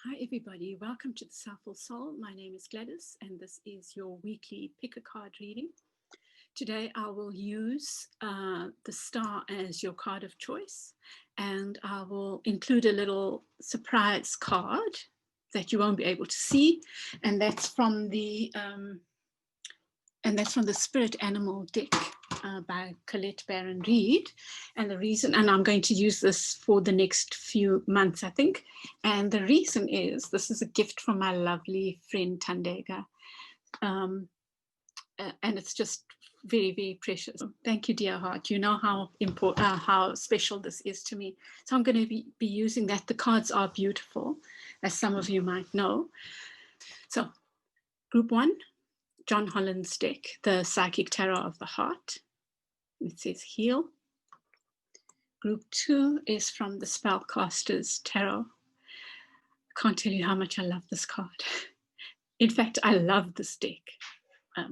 Hi everybody, welcome to the Selful Soul. My name is Gladys and this is your weekly pick a card reading. Today I will use the star as your card of choice, and I will include a little surprise card that you won't be able to see, and that's from the Spirit Animal deck by Colette Baron Reed. And the reason, and I'm going to use this for the next few months, I think. And the reason is, this is a gift from my lovely friend Tandega. And it's just very, very precious. Thank you, dear heart. You know how important, how special this is to me. So I'm going to be using that. The cards are beautiful, as some of you might know. So, group one, John Holland's deck, the Psychic Tarot of the Heart. It says heal. Group 2 is from the Spellcaster's Tarot. I can't tell you how much I love this card. In fact, I love this deck.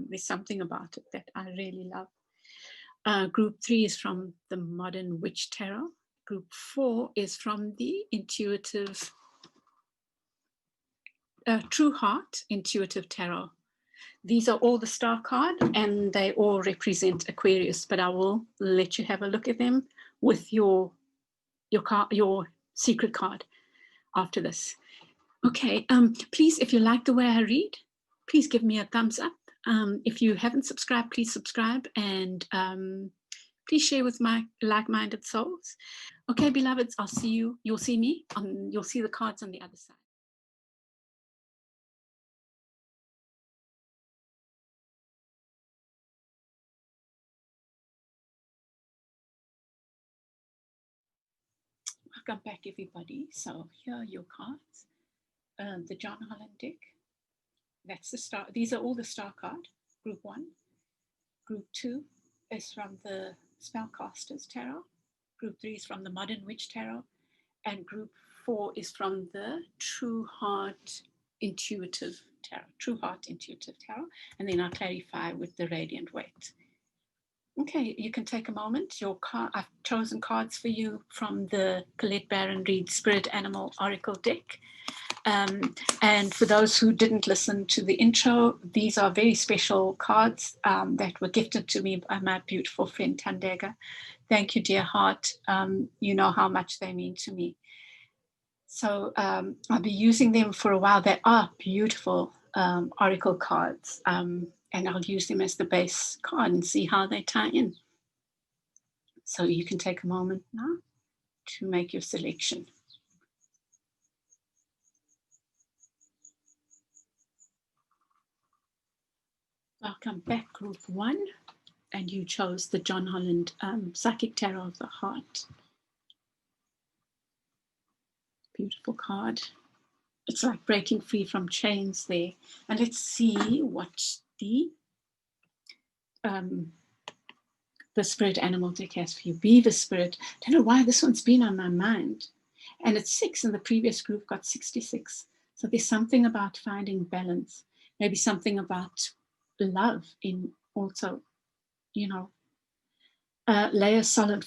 There's something about it that I really love. Group 3 is from the Modern Witch Tarot. Group 4 is from the Intuitive, True Heart Intuitive Tarot. These are all the star card and they all represent Aquarius, but I will let you have a look at them with your secret card after this. Okay, please, if you like the way I read, please give me a thumbs up. If you haven't subscribed, please subscribe, and please share with my like-minded souls. Okay, beloveds, I'll see you. You'll see me. You'll see the cards on the other side. Welcome back, everybody. So here are your cards. The John Holland deck. That's the star. These are all the star card. Group 1. Group 2 is from the Spellcaster's Tarot. Group 3 is from the Modern Witch Tarot. And Group 4 is from the True Heart Intuitive Tarot. True Heart Intuitive Tarot. And then I'll clarify with the Radiant Weight. Okay, you can take a moment. I've chosen cards for you from the Colette Baron Reed Spirit Animal Oracle deck. And for those who didn't listen to the intro, these are very special cards that were gifted to me by my beautiful friend Tandega. Thank you, dear heart. You know how much they mean to me. So I'll be using them for a while. They are beautiful oracle cards. And I'll use them as the base card and see how they tie in. So you can take a moment now to make your selection. Welcome back, Group 1. And you chose the John Holland Psychic Tarot of the Heart. Beautiful card. It's like breaking free from chains there. And let's see what the Spirit Animal deck has for you. Beaver Spirit. I don't know why this one's been on my mind. And it's 6, and the previous group got 66. So there's something about finding balance. Maybe something about love in also, you know, lay a solid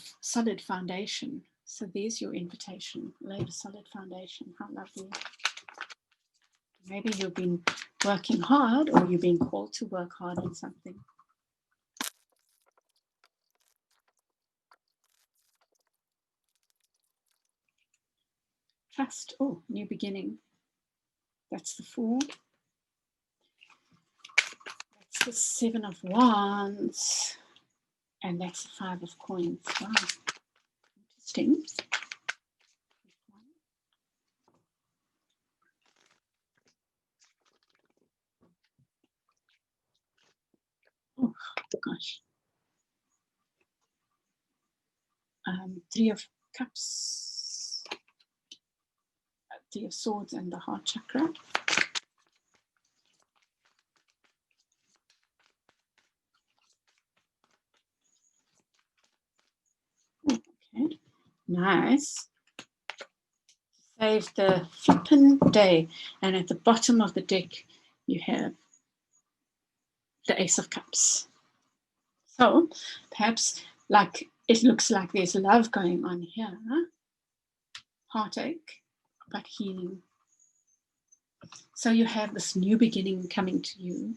foundation. So there's your invitation. Lay a solid foundation. How lovely. Maybe you've been working hard, or you've been called to work hard on something. Trust. Oh, new beginning. That's the 4. That's the 7 of Wands. And that's the 5 of Coins. Wow. Interesting. Oh, gosh. 3 of Cups. 3 of Swords and the Heart Chakra. Okay, nice. Save the flippin' day. And at the bottom of the deck, you have the Ace of Cups. So perhaps like it looks like there's love going on here. Huh? Heartache, but healing. So you have this new beginning coming to you.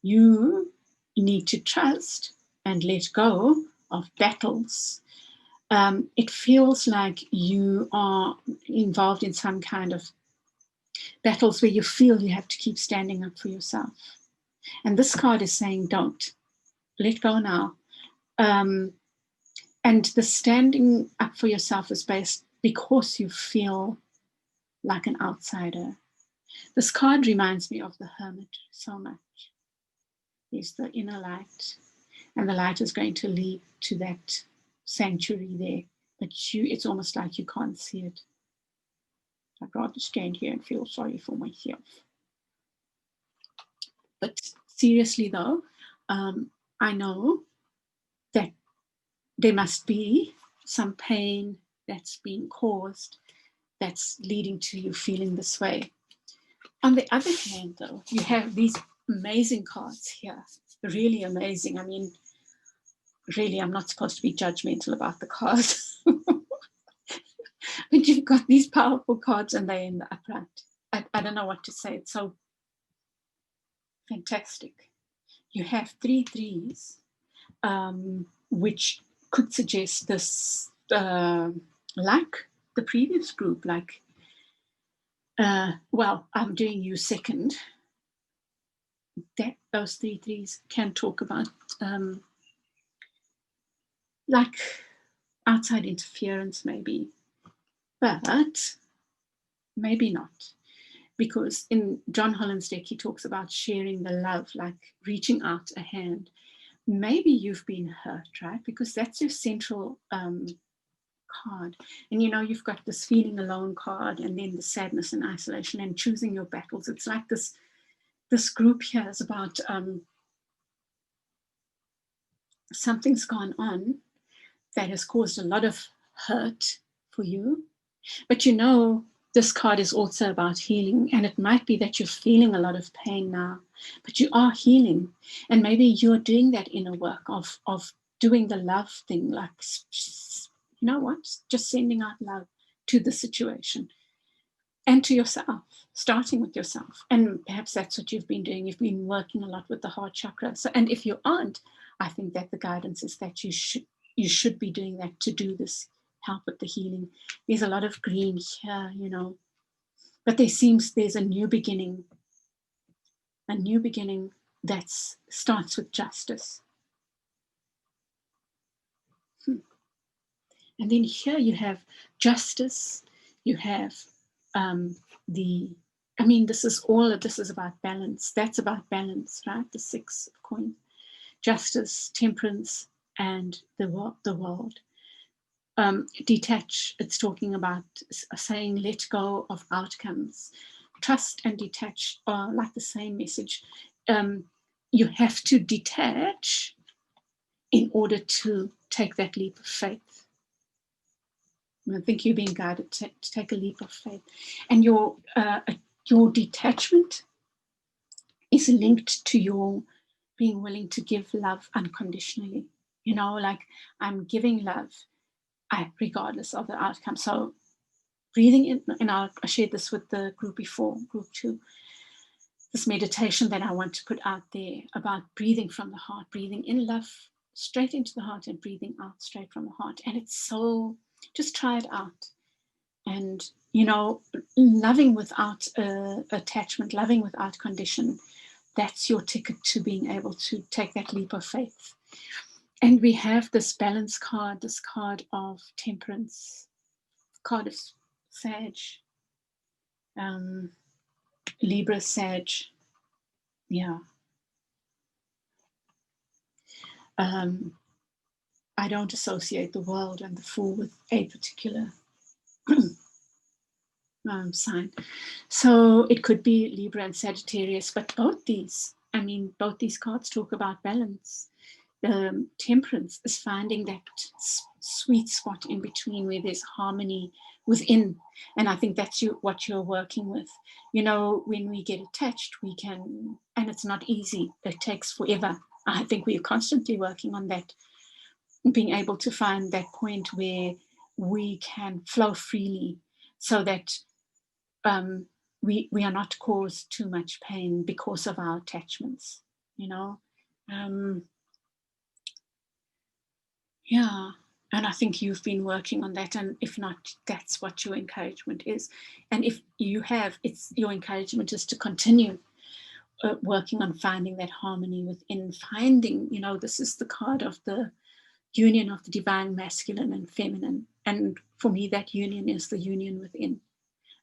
You need to trust and let go of battles. It feels like you are involved in some kind of battles where you feel you have to keep standing up for yourself. And this card is saying, don't. Let go now. And the standing up for yourself is based because you feel like an outsider. This card reminds me of the hermit so much. There's the inner light, and the light is going to lead to that sanctuary there. But it's almost like you can't see it. I'd rather stand here and feel sorry for myself. But seriously though, I know that there must be some pain that's being caused that's leading to you feeling this way. On the other hand, though, you have these amazing cards here, really amazing. I mean, really, I'm not supposed to be judgmental about the cards. But you've got these powerful cards and they're in the upright. I don't know what to say. It's so fantastic. You have 3 threes, which could suggest this, like the previous group, like, well, I'm doing you second. That those 3 threes can talk about like outside interference, maybe, but maybe not. Because in John Holland's deck, he talks about sharing the love, like reaching out a hand. Maybe you've been hurt, right? Because that's your central card. And you know, you've got this feeling alone card, and then the sadness and isolation and choosing your battles. It's like this group here is about something's gone on that has caused a lot of hurt for you. But you know, this card is also about healing, and it might be that you're feeling a lot of pain now, but you are healing. And maybe you're doing that inner work of doing the love thing, like, you know what, just sending out love to the situation and to yourself, starting with yourself. And perhaps that's what you've been doing. You've been working a lot with the heart chakra. So, and if you aren't, I think that the guidance is that you should be doing that to do this help with the healing. There's a lot of green here, you know, but there's a new beginning that starts with justice. And then here you have justice, you have this is about balance. That's about balance, right? The 6 of coins, justice, temperance, and the world. Detach, it's talking about saying let go of outcomes. Trust and detach are like the same message. You have to detach in order to take that leap of faith. I think you're being guided to take a leap of faith. And your detachment is linked to your being willing to give love unconditionally. You know, like, I'm giving love regardless of the outcome. So breathing in, and I shared this with the group before, group 2, this meditation that I want to put out there about breathing from the heart, breathing in love straight into the heart and breathing out straight from the heart. And it's so, just try it out. And, you know, loving without attachment, loving without condition, that's your ticket to being able to take that leap of faith. And we have this balance card, this card of temperance, card of Sag, Libra, Sag, yeah. I don't associate the world and the Fool with a particular sign. So it could be Libra and Sagittarius, but both these cards talk about balance. Temperance is finding that sweet spot in between where there's harmony within. And I think that's what you're working with. You know, when we get attached, we can, and it's not easy. It takes forever. I think we're constantly working on that, being able to find that point where we can flow freely, so that we are not caused too much pain because of our attachments, you know. Yeah. And I think you've been working on that. And if not, that's what your encouragement is. And if you have, it's your encouragement is to continue working on finding that harmony within, finding, you know, this is the card of the union of the divine masculine and feminine. And for me, that union is the union within.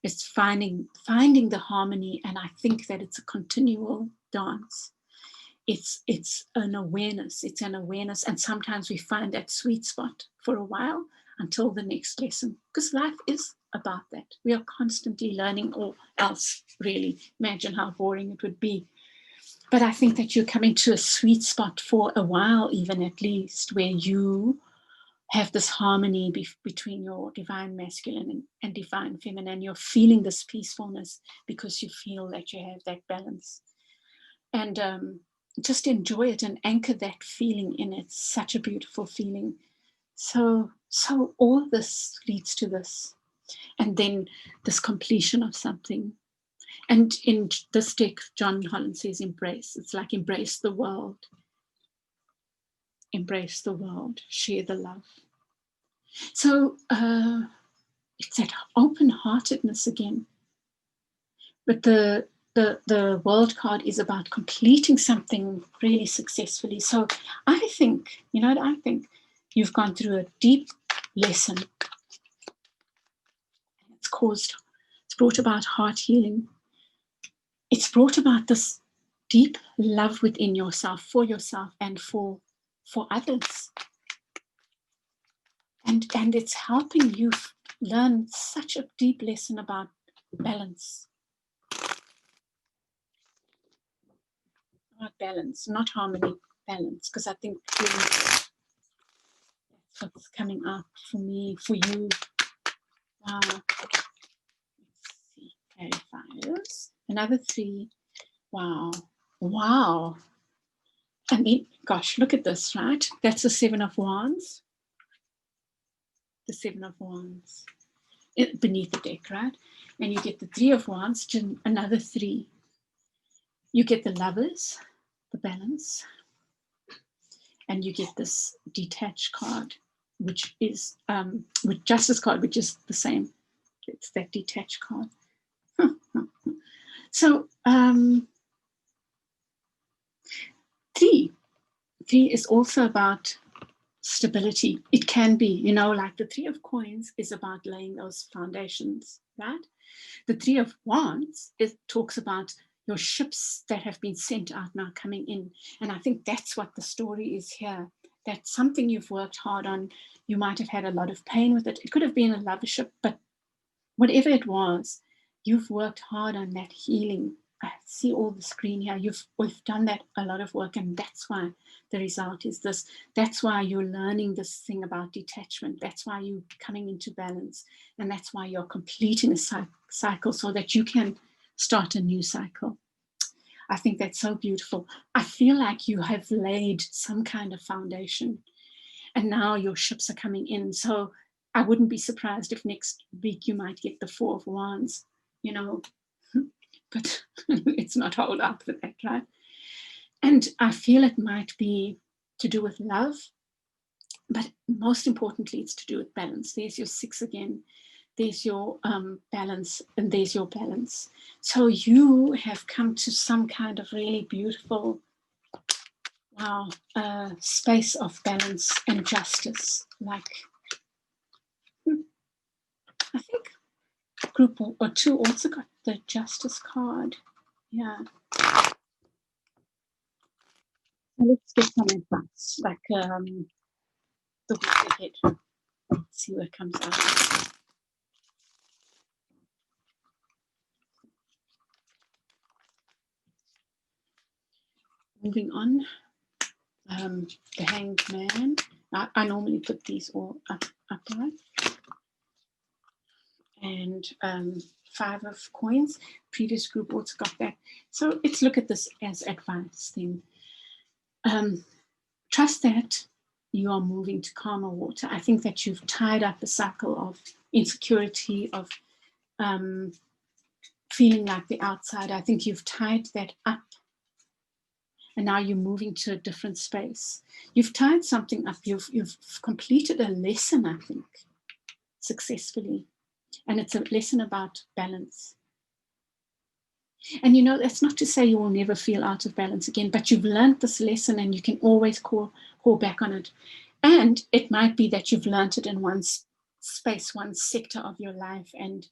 It's finding the harmony. And I think that it's a continual dance. It's an awareness. It's an awareness. And sometimes we find that sweet spot for a while until the next lesson, because life is about that. We are constantly learning, or else really imagine how boring it would be. But I think that you're coming to a sweet spot for a while, even at least, where you have this harmony between your divine masculine and divine feminine. You're feeling this peacefulness because you feel that you have that balance. And just enjoy it and anchor that feeling in it. It's such a beautiful feeling. So all this leads to this. And then this completion of something. And in this deck, John Holland says embrace. It's like embrace the world. Embrace the world. Share the love. So it's that open-heartedness again. But the world card is about completing something really successfully. So I think, you know what I think? You've gone through a deep lesson. It's brought about heart healing. It's brought about this deep love within yourself, and for others. And it's helping you learn such a deep lesson about balance. About balance, not harmony, balance. Because I think really that's what's coming up for me, for you. Wow. Let's see. Clarifiers. Another 3. Wow. Wow. I mean, gosh, look at this, right? That's the 7 of Wands. The 7 of Wands beneath the deck, right? And you get the 3 of Wands, another 3. You get the Lovers, the balance, and you get this detached card, which is with Justice card, which is the same. It's that detached card. So 3 is also about stability. It can be, you know, like the 3 of Coins is about laying those foundations, right? The 3 of Wands, it talks about your ships that have been sent out now coming in. And I think that's what the story is here. That's something you've worked hard on. You might have had a lot of pain with it. It could have been a love ship, but whatever it was, you've worked hard on that healing. I see all the screen here. We've done that, a lot of work, and that's why the result is this. That's why you're learning this thing about detachment. That's why you're coming into balance, and that's why you're completing a cycle so that you can start a new cycle. I think that's so beautiful. I feel like you have laid some kind of foundation, and now your ships are coming in. So I wouldn't be surprised if next week you might get the 4 of Wands, you know, but it's not hold out for that, right? And I feel it might be to do with love, but most importantly, it's to do with balance. There's your 6 again. There's your balance, and there's your balance. So you have come to some kind of really beautiful, wow, space of balance and justice. Like, I think group or 2 also got the Justice card. Yeah. So let's get some advice, like the week ahead. Let's see what comes out. Moving on, the Hanged Man. I normally put these all upright. And 5 of Coins. Previous group also got that. So let's look at this as advice then. Trust that you are moving to calmer water. I think that you've tied up a cycle of insecurity, of feeling like the outsider. I think you've tied that up, and now you're moving to a different space. You've tied something up. You've completed a lesson, I think, successfully, and it's a lesson about balance. And that's not to say you will never feel out of balance again, but you've learned this lesson and you can always call back on it. And it might be that you've learned it in one space, one sector of your life. And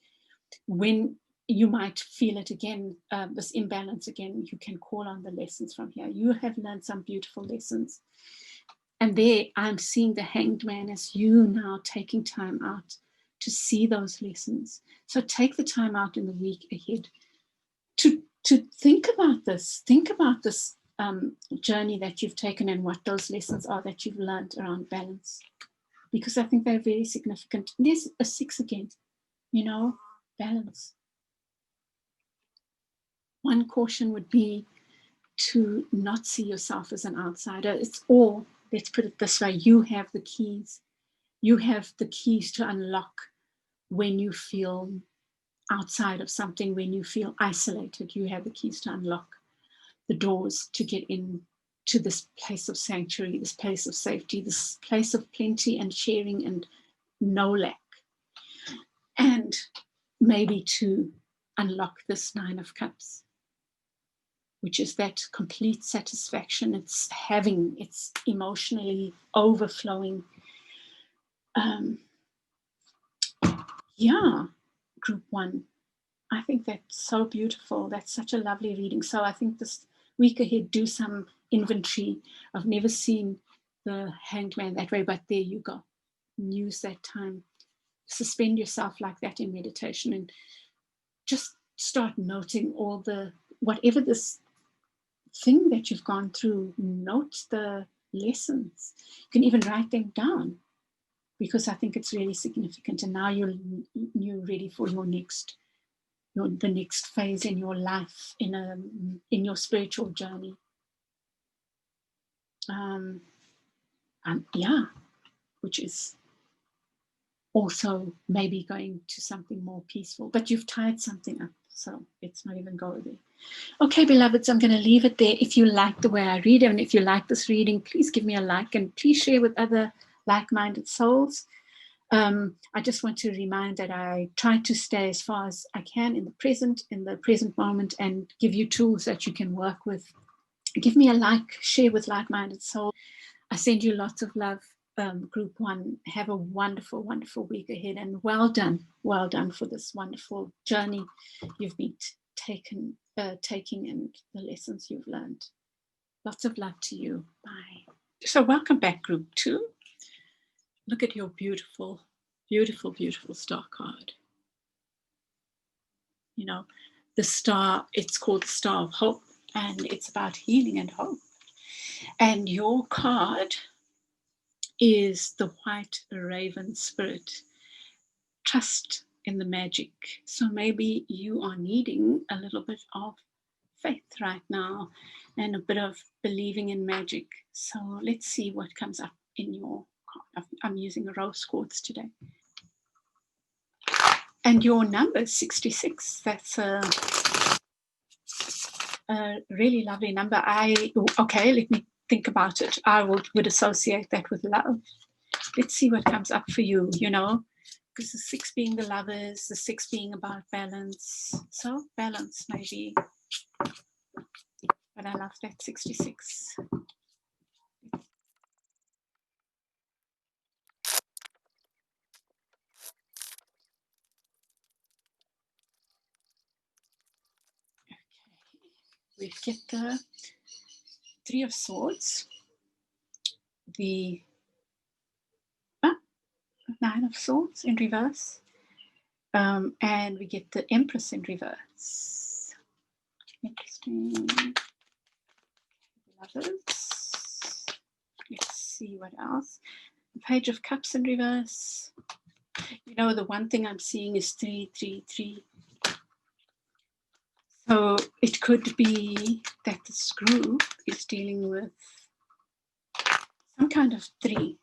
when you might feel it again, this imbalance again, you can call on the lessons from here. You have learned some beautiful lessons. And there I'm seeing the Hanged Man as you now taking time out to see those lessons. So take the time out in the week ahead to think about this journey that you've taken and what those lessons are that you've learned around balance, because I think they're very significant. There's a 6 again, balance. One caution would be to not see yourself as an outsider. Let's put it this way, you have the keys. You have the keys to unlock when you feel outside of something, when you feel isolated. You have the keys to unlock the doors to get in to this place of sanctuary, this place of safety, this place of plenty and sharing and no lack. And maybe to unlock this 9 of Cups, which is that complete satisfaction. It's emotionally overflowing. Group 1. I think that's so beautiful. That's such a lovely reading. So I think this week ahead, do some inventory. I've never seen the Hanged Man that way, but there you go. Use that time. Suspend yourself like that in meditation and just start noting whatever this thing that you've gone through, note the lessons. You can even write them down, because I think it's really significant. And now you're ready for the next phase in your life, in your spiritual journey. Which is also maybe going to something more peaceful, but you've tied something up, so let's not even go there. Okay, beloveds, I'm going to leave it there. If you like the way I read, and if you like this reading, please give me a like and please share with other like-minded souls. I just want to remind that I try to stay as far as I can in the present moment, and give you tools that you can work with. Give me a like, share with like-minded souls. I send you lots of love, Group 1. Have a wonderful, wonderful week ahead, and well done for this wonderful journey you've been taking and the lessons you've learned. Lots of love to you. Bye. So welcome back, Group 2. Look at your beautiful, beautiful, beautiful star card. The star, it's called the Star of Hope, and it's about healing and hope. And your card is the White Raven Spirit. Trust in the magic. So maybe you are needing a little bit of faith right now and a bit of believing in magic. So let's see what comes up in your card. I'm using a rose quartz today. And your number is 66. That's a really lovely number. Let me think about it. I would associate that with love. Let's see what comes up for you, because the 6 being the lovers, the 6 being about balance. So balance maybe. But I love that 66. We get the 3 of Swords, the 9 of Swords in reverse, and we get the Empress in reverse. Interesting. Lovers. Let's see what else. The Page of Cups in reverse. The one thing I'm seeing is 3, 3, 3. So it could be that this group is dealing with some kind of three,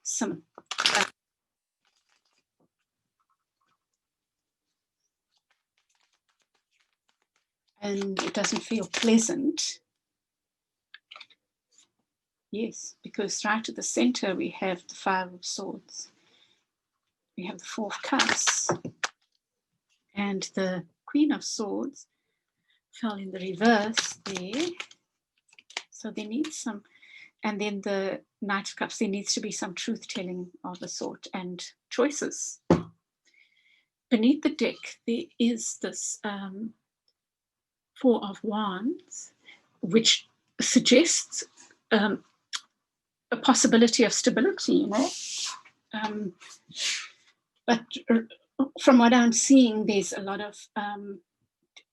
and it doesn't feel pleasant. Yes, because right at the center we have the Five of Swords. We have the Four of Cups. And the Queen of Swords fell in the reverse there. So there needs some, and then the Knight of Cups, there needs to be some truth-telling of a sort and choices. Beneath the deck, there is this Four of Wands, which suggests a possibility of stability, you know. But from what I'm seeing, there's a lot of,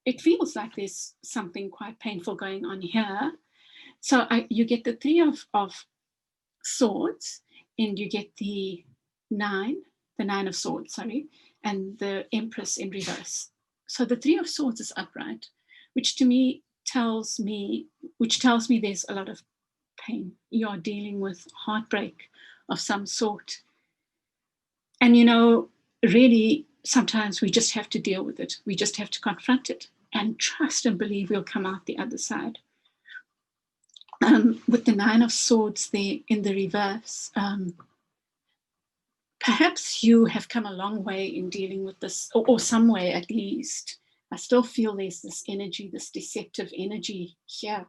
it feels like there's something quite painful going on here. So you get the Three of Swords, and you get the Nine of Swords, sorry, and the Empress in reverse. So the Three of Swords is upright, which to me tells me there's a lot of pain. You are dealing with heartbreak of some sort. And, you know, really, sometimes we just have to deal with it. We just have to confront it and trust and believe we'll come out the other side. With the Nine of Swords there in the reverse, perhaps you have come a long way in dealing with this, or some way at least. I still feel there's this energy, this deceptive energy here.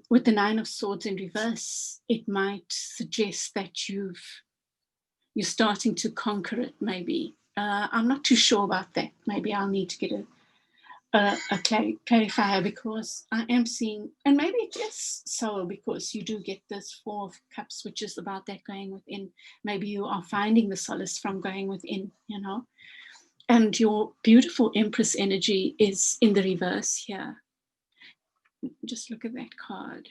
With the Nine of Swords in reverse, it might suggest that you're starting to conquer it, maybe. I'm not too sure about that. Maybe I'll need to get a clarifier, because I am seeing, and maybe it is so, because you do get this Four of Cups, which is about that going within. Maybe you are finding the solace from going within, you know. And your beautiful Empress energy is in the reverse here. Just look at that card.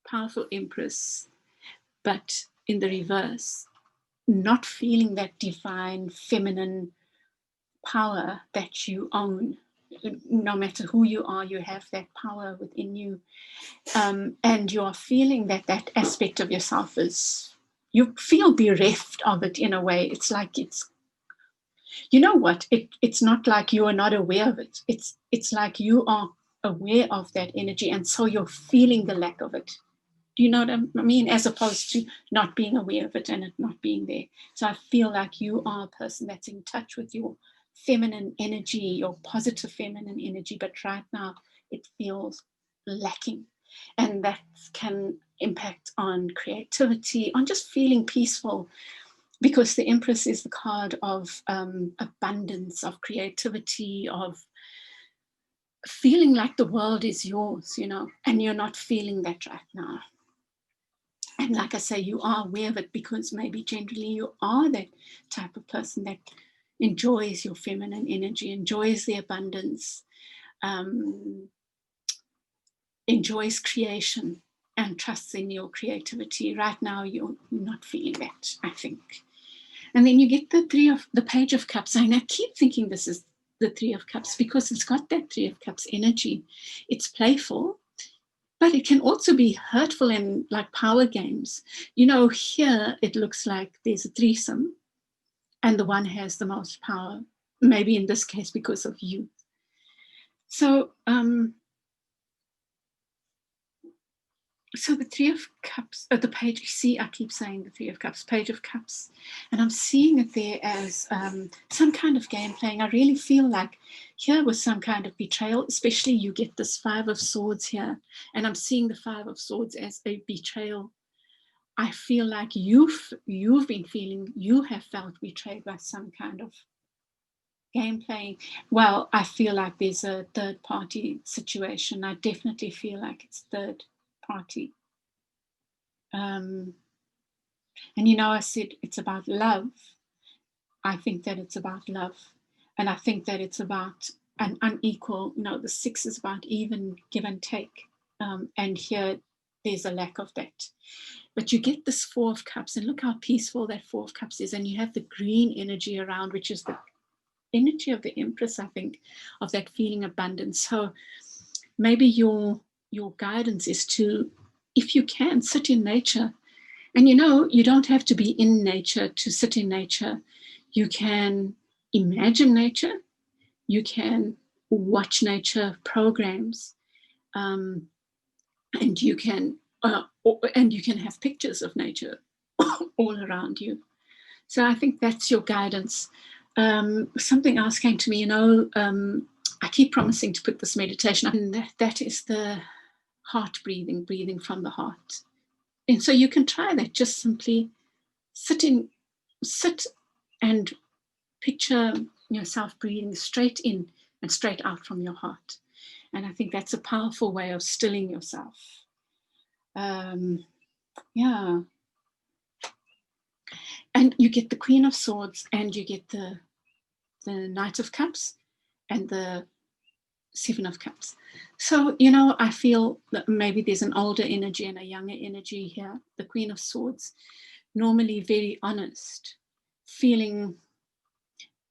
Powerful Empress, but in the reverse. Not feeling that divine feminine power that you own. No matter who you are, you have that power within you. And you are feeling that aspect of yourself is, you feel bereft of it in a way. It's like it's, you know what, it's not like you are not aware of it. It's like you are aware of that energy, and so you're feeling the lack of it. Do you know what I mean? As opposed to not being aware of it and it not being there. So I feel like you are a person that's in touch with your feminine energy, your positive feminine energy, but right now it feels lacking. And that can impact on creativity, on just feeling peaceful, because the Empress is the card of abundance, of creativity, of feeling like the world is yours, you know, and you're not feeling that right now. And like I say, you are aware of it because maybe generally you are that type of person that enjoys your feminine energy, enjoys the abundance, enjoys creation, and trusts in your creativity. Right now, you're not feeling that, I think. And then you get the Page of Cups. And I keep thinking this is the Three of Cups because it's got that Three of Cups energy. It's playful, but it can also be hurtful in like power games. You know, here it looks like there's a threesome and the one has the most power, maybe in this case because of you. So, so the Three of Cups, the page, you see, I keep saying the Three of Cups, Page of Cups, and I'm seeing it there as some kind of game playing. I really feel like here was some kind of betrayal, especially you get this Five of Swords here, and I'm seeing the Five of Swords as a betrayal. I feel like you've been feeling, you have felt betrayed by some kind of game playing. Well, I feel like there's a third party situation. I definitely feel like it's third party. And you know, I said it's about love. I think that it's about love. And I think that it's about an unequal, you know, the Six is about even give and take. And here there's a lack of that. But you get this Four of Cups, and look how peaceful that Four of Cups is. And you have the green energy around, which is the energy of the Empress, I think, of that feeling abundance. So maybe your guidance is to, if you can, sit in nature And you don't have to be in nature to sit in nature. You can imagine nature. You can watch nature programs, and you can have pictures of nature all around you. So I think that's your guidance. Something else came to me. I keep promising to put this meditation up, and that is the heart breathing from the heart. And so you can try that. Just simply sit and picture yourself breathing straight in and straight out from your heart. And I think that's a powerful way of stilling yourself. Yeah. And you get the Queen of Swords, and you get the Knight of Cups, and the Seven of Cups. So, I feel that maybe there's an older energy and a younger energy here. The Queen of Swords, normally very honest, feeling,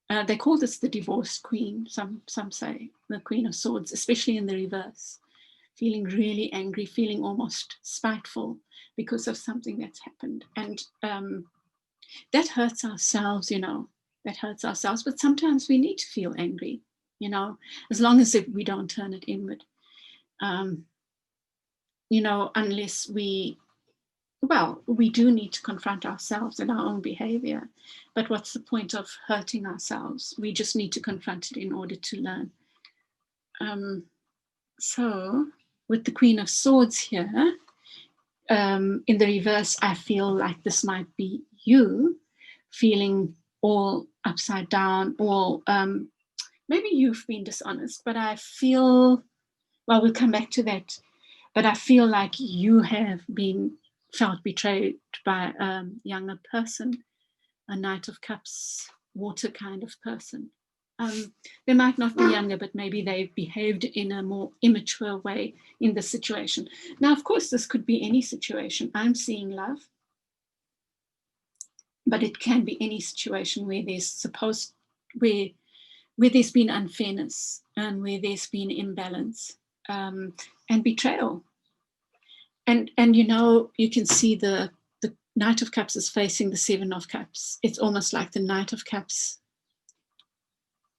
they call this the divorced queen, some say, the Queen of Swords, especially in the reverse, feeling really angry, feeling almost spiteful because of something that's happened. And that hurts ourselves, that hurts ourselves. But sometimes we need to feel angry, as long as we don't turn it inward. Unless we do need to confront ourselves and our own behavior. But what's the point of hurting ourselves? We just need to confront it in order to learn. So with the Queen of Swords here, in the reverse, I feel like this might be you feeling all upside down, or maybe you've been dishonest, but I feel, we'll come back to that, but I feel like you have felt betrayed by a younger person, a Knight of Cups, water kind of person. They might not be younger, but maybe they've behaved in a more immature way in the situation. Now, of course, this could be any situation. I'm seeing love, but it can be any situation where there's where there's been unfairness, and where there's been imbalance, and betrayal. And you can see the Knight of Cups is facing the Seven of Cups. It's almost like the Knight of Cups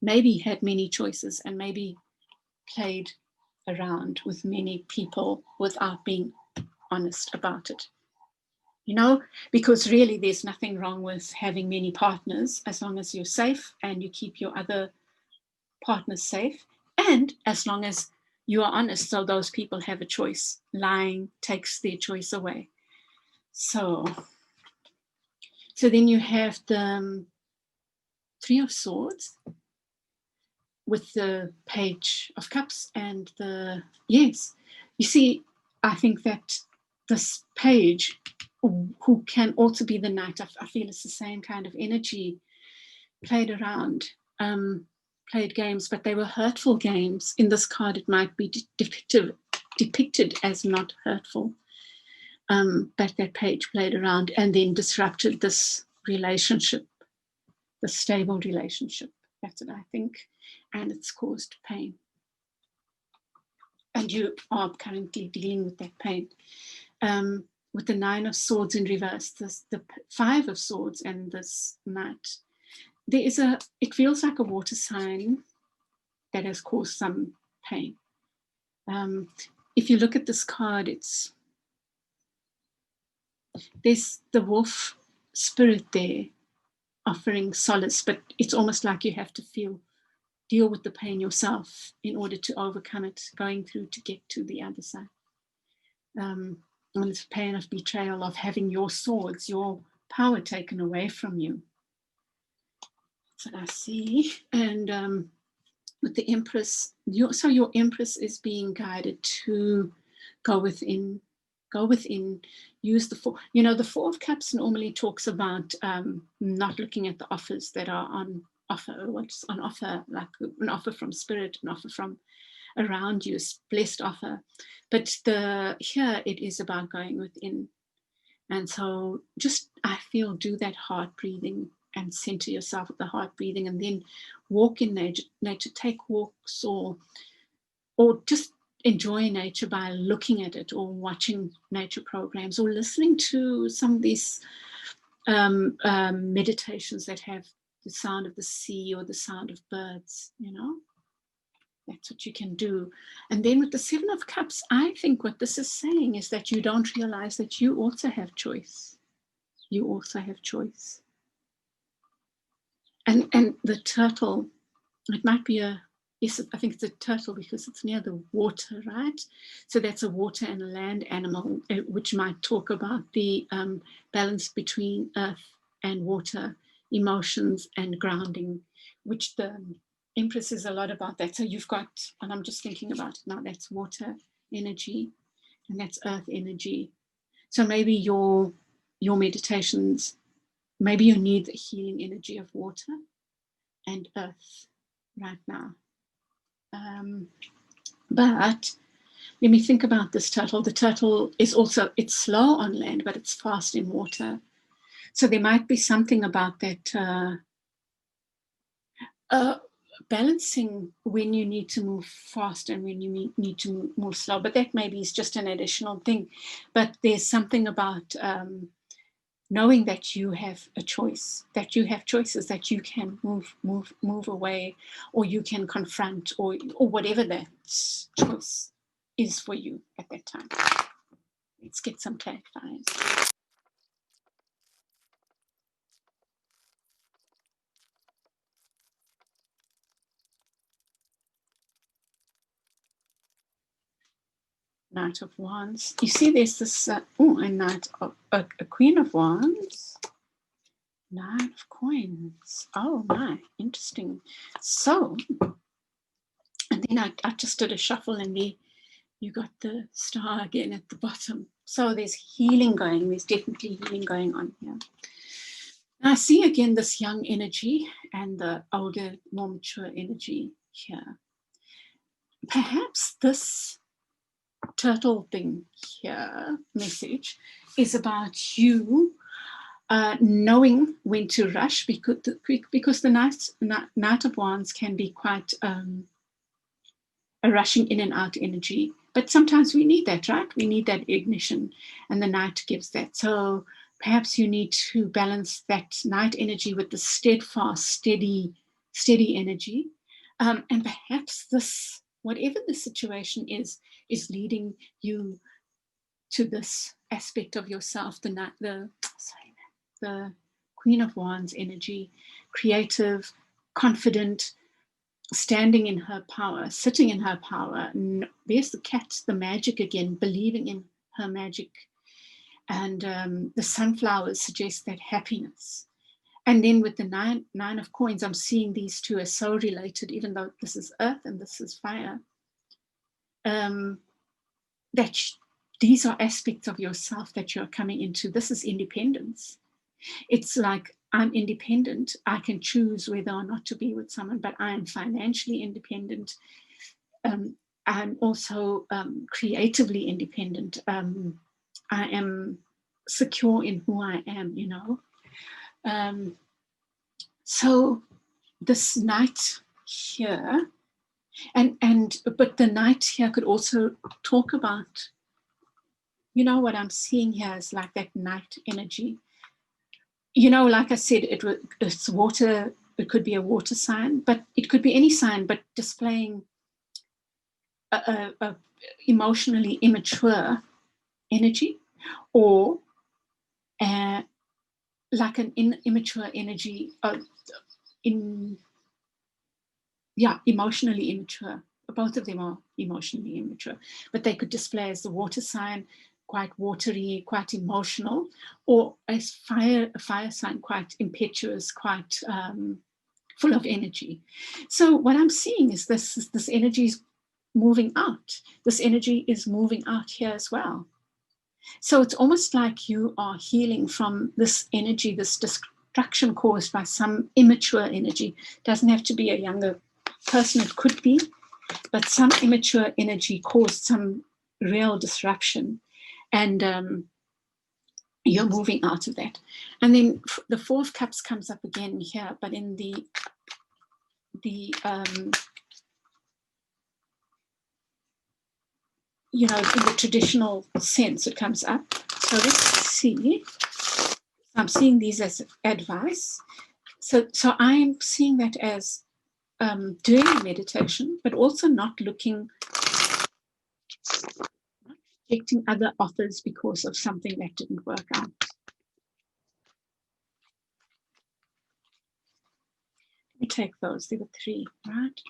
maybe had many choices and maybe played around with many people without being honest about it. Because really there's nothing wrong with having many partners as long as you're safe and you keep your other partners safe, and as long as you are honest, so those people have a choice. Lying takes their choice away. So then you have the Three of Swords with the Page of Cups and you see, I think that this page, who can also be the knight, I feel it's the same kind of energy, played around, played games, but they were hurtful games. In this card, it might be depicted as not hurtful, but that page played around and then disrupted this relationship, the stable relationship. That's what I think, and it's caused pain. And you are currently dealing with that pain. With the Nine of Swords in reverse, the Five of Swords and this Knight, it feels like a water sign that has caused some pain. If you look at this card, there's the wolf spirit there offering solace, but it's almost like you have to deal with the pain yourself in order to overcome it, going through to get to the other side. And it's pain of betrayal, of having your swords, your power taken away from you. That's what I see. And with the Empress, your Empress is being guided to go within, use the Four. The Four of Cups normally talks about not looking at the offers that are on offer, what's on offer, like an offer from spirit, an offer from around you, blessed offer. But here it is about going within. And so just, I feel, do that heart breathing and center yourself with the heart breathing, and then walk in nature, take walks, or just enjoy nature by looking at it or watching nature programs or listening to some of these meditations that have the sound of the sea or the sound of birds, you know. That's what you can do. And then with the Seven of Cups, I think what this is saying is that you don't realize that you also have choice. You also have choice. And the turtle, it might be yes, I think it's a turtle because it's near the water, right? So that's a water and a land animal, which might talk about the balance between earth and water, emotions and grounding, which the Empress is a lot about that. So you've got, and I'm just thinking about it now, that's water energy and that's earth energy. So maybe your meditations, maybe you need the healing energy of water and earth right now. But let me think about this turtle. The turtle is also, it's slow on land, but it's fast in water. So there might be something about that balancing when you need to move fast and when you need to move slow. But that maybe is just an additional thing. But there's something about knowing that you have a choice, that you have choices, that you can move away, or you can confront, or whatever that choice is for you at that time. Let's get some clarifiers. Knight of Wands. You see, there's this a Knight of a Queen of Wands. Nine of Coins. Oh my, interesting. So, and then I just did a shuffle, and you got the star again at the bottom. So there's healing going. There's definitely healing going on here. Now I see again this young energy and the older, more mature energy here. Perhaps this turtle thing here, message, is about you knowing when to rush, because the Knight of Wands can be quite a rushing in and out energy. But sometimes we need that, right? We need that ignition, and the Knight gives that. So perhaps you need to balance that Knight energy with the steadfast, steady energy. And perhaps this, whatever the situation is leading you to this aspect of yourself, the Queen of Wands energy, creative, confident, standing in her power, sitting in her power. There's the cat, the magic again, believing in her magic. And the sunflowers suggest that happiness. And then with the nine of Coins, I'm seeing these two as so related, even though this is earth and this is fire. That these are aspects of yourself that you're coming into. This is independence. It's like, I'm independent. I can choose whether or not to be with someone, but I am financially independent. I'm also creatively independent. I am secure in who I am, you know. So this Knight here, but the Knight here could also talk about, you know, what I'm seeing here is like that Knight energy. You know, like I said, it's water. It could be a water sign, but it could be any sign, but displaying a emotionally immature energy, or like an immature energy emotionally immature. Both of them are emotionally immature, but they could display as the water sign, quite watery, quite emotional, or as a fire sign, quite impetuous, quite full of energy. So what I'm seeing is this energy is moving out. This energy is moving out here as well. So it's almost like you are healing from this energy, this destruction caused by some immature energy. It doesn't have to be a younger person, it could be, but some immature energy caused some real disruption, and you're moving out of that. And then the Four of Cups comes up again here, but in the you know, in the traditional sense it comes up. So let's see. I'm seeing these as advice. So I'm seeing that as doing meditation, but also not rejecting other offers because of something that didn't work out. Let me take those. There were 3, right?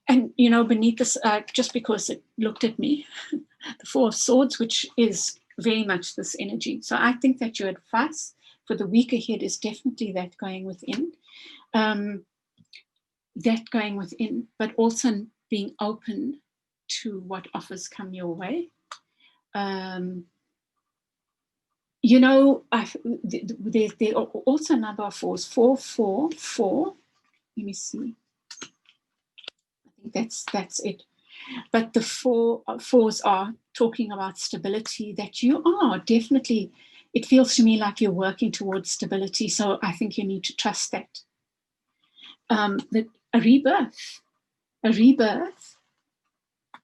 And, you know, beneath this, just because it looked at me, the 4 of Swords, which is very much this energy. So I think that your advice for the week ahead is definitely that going within. But also being open to what offers come your way. You know, there are also a number of 4s. 4, 4, 4. Let me see. I think that's it. But the 4s are talking about stability, that you are definitely, it feels to me like you're working towards stability. So I think you need to trust that. That a rebirth,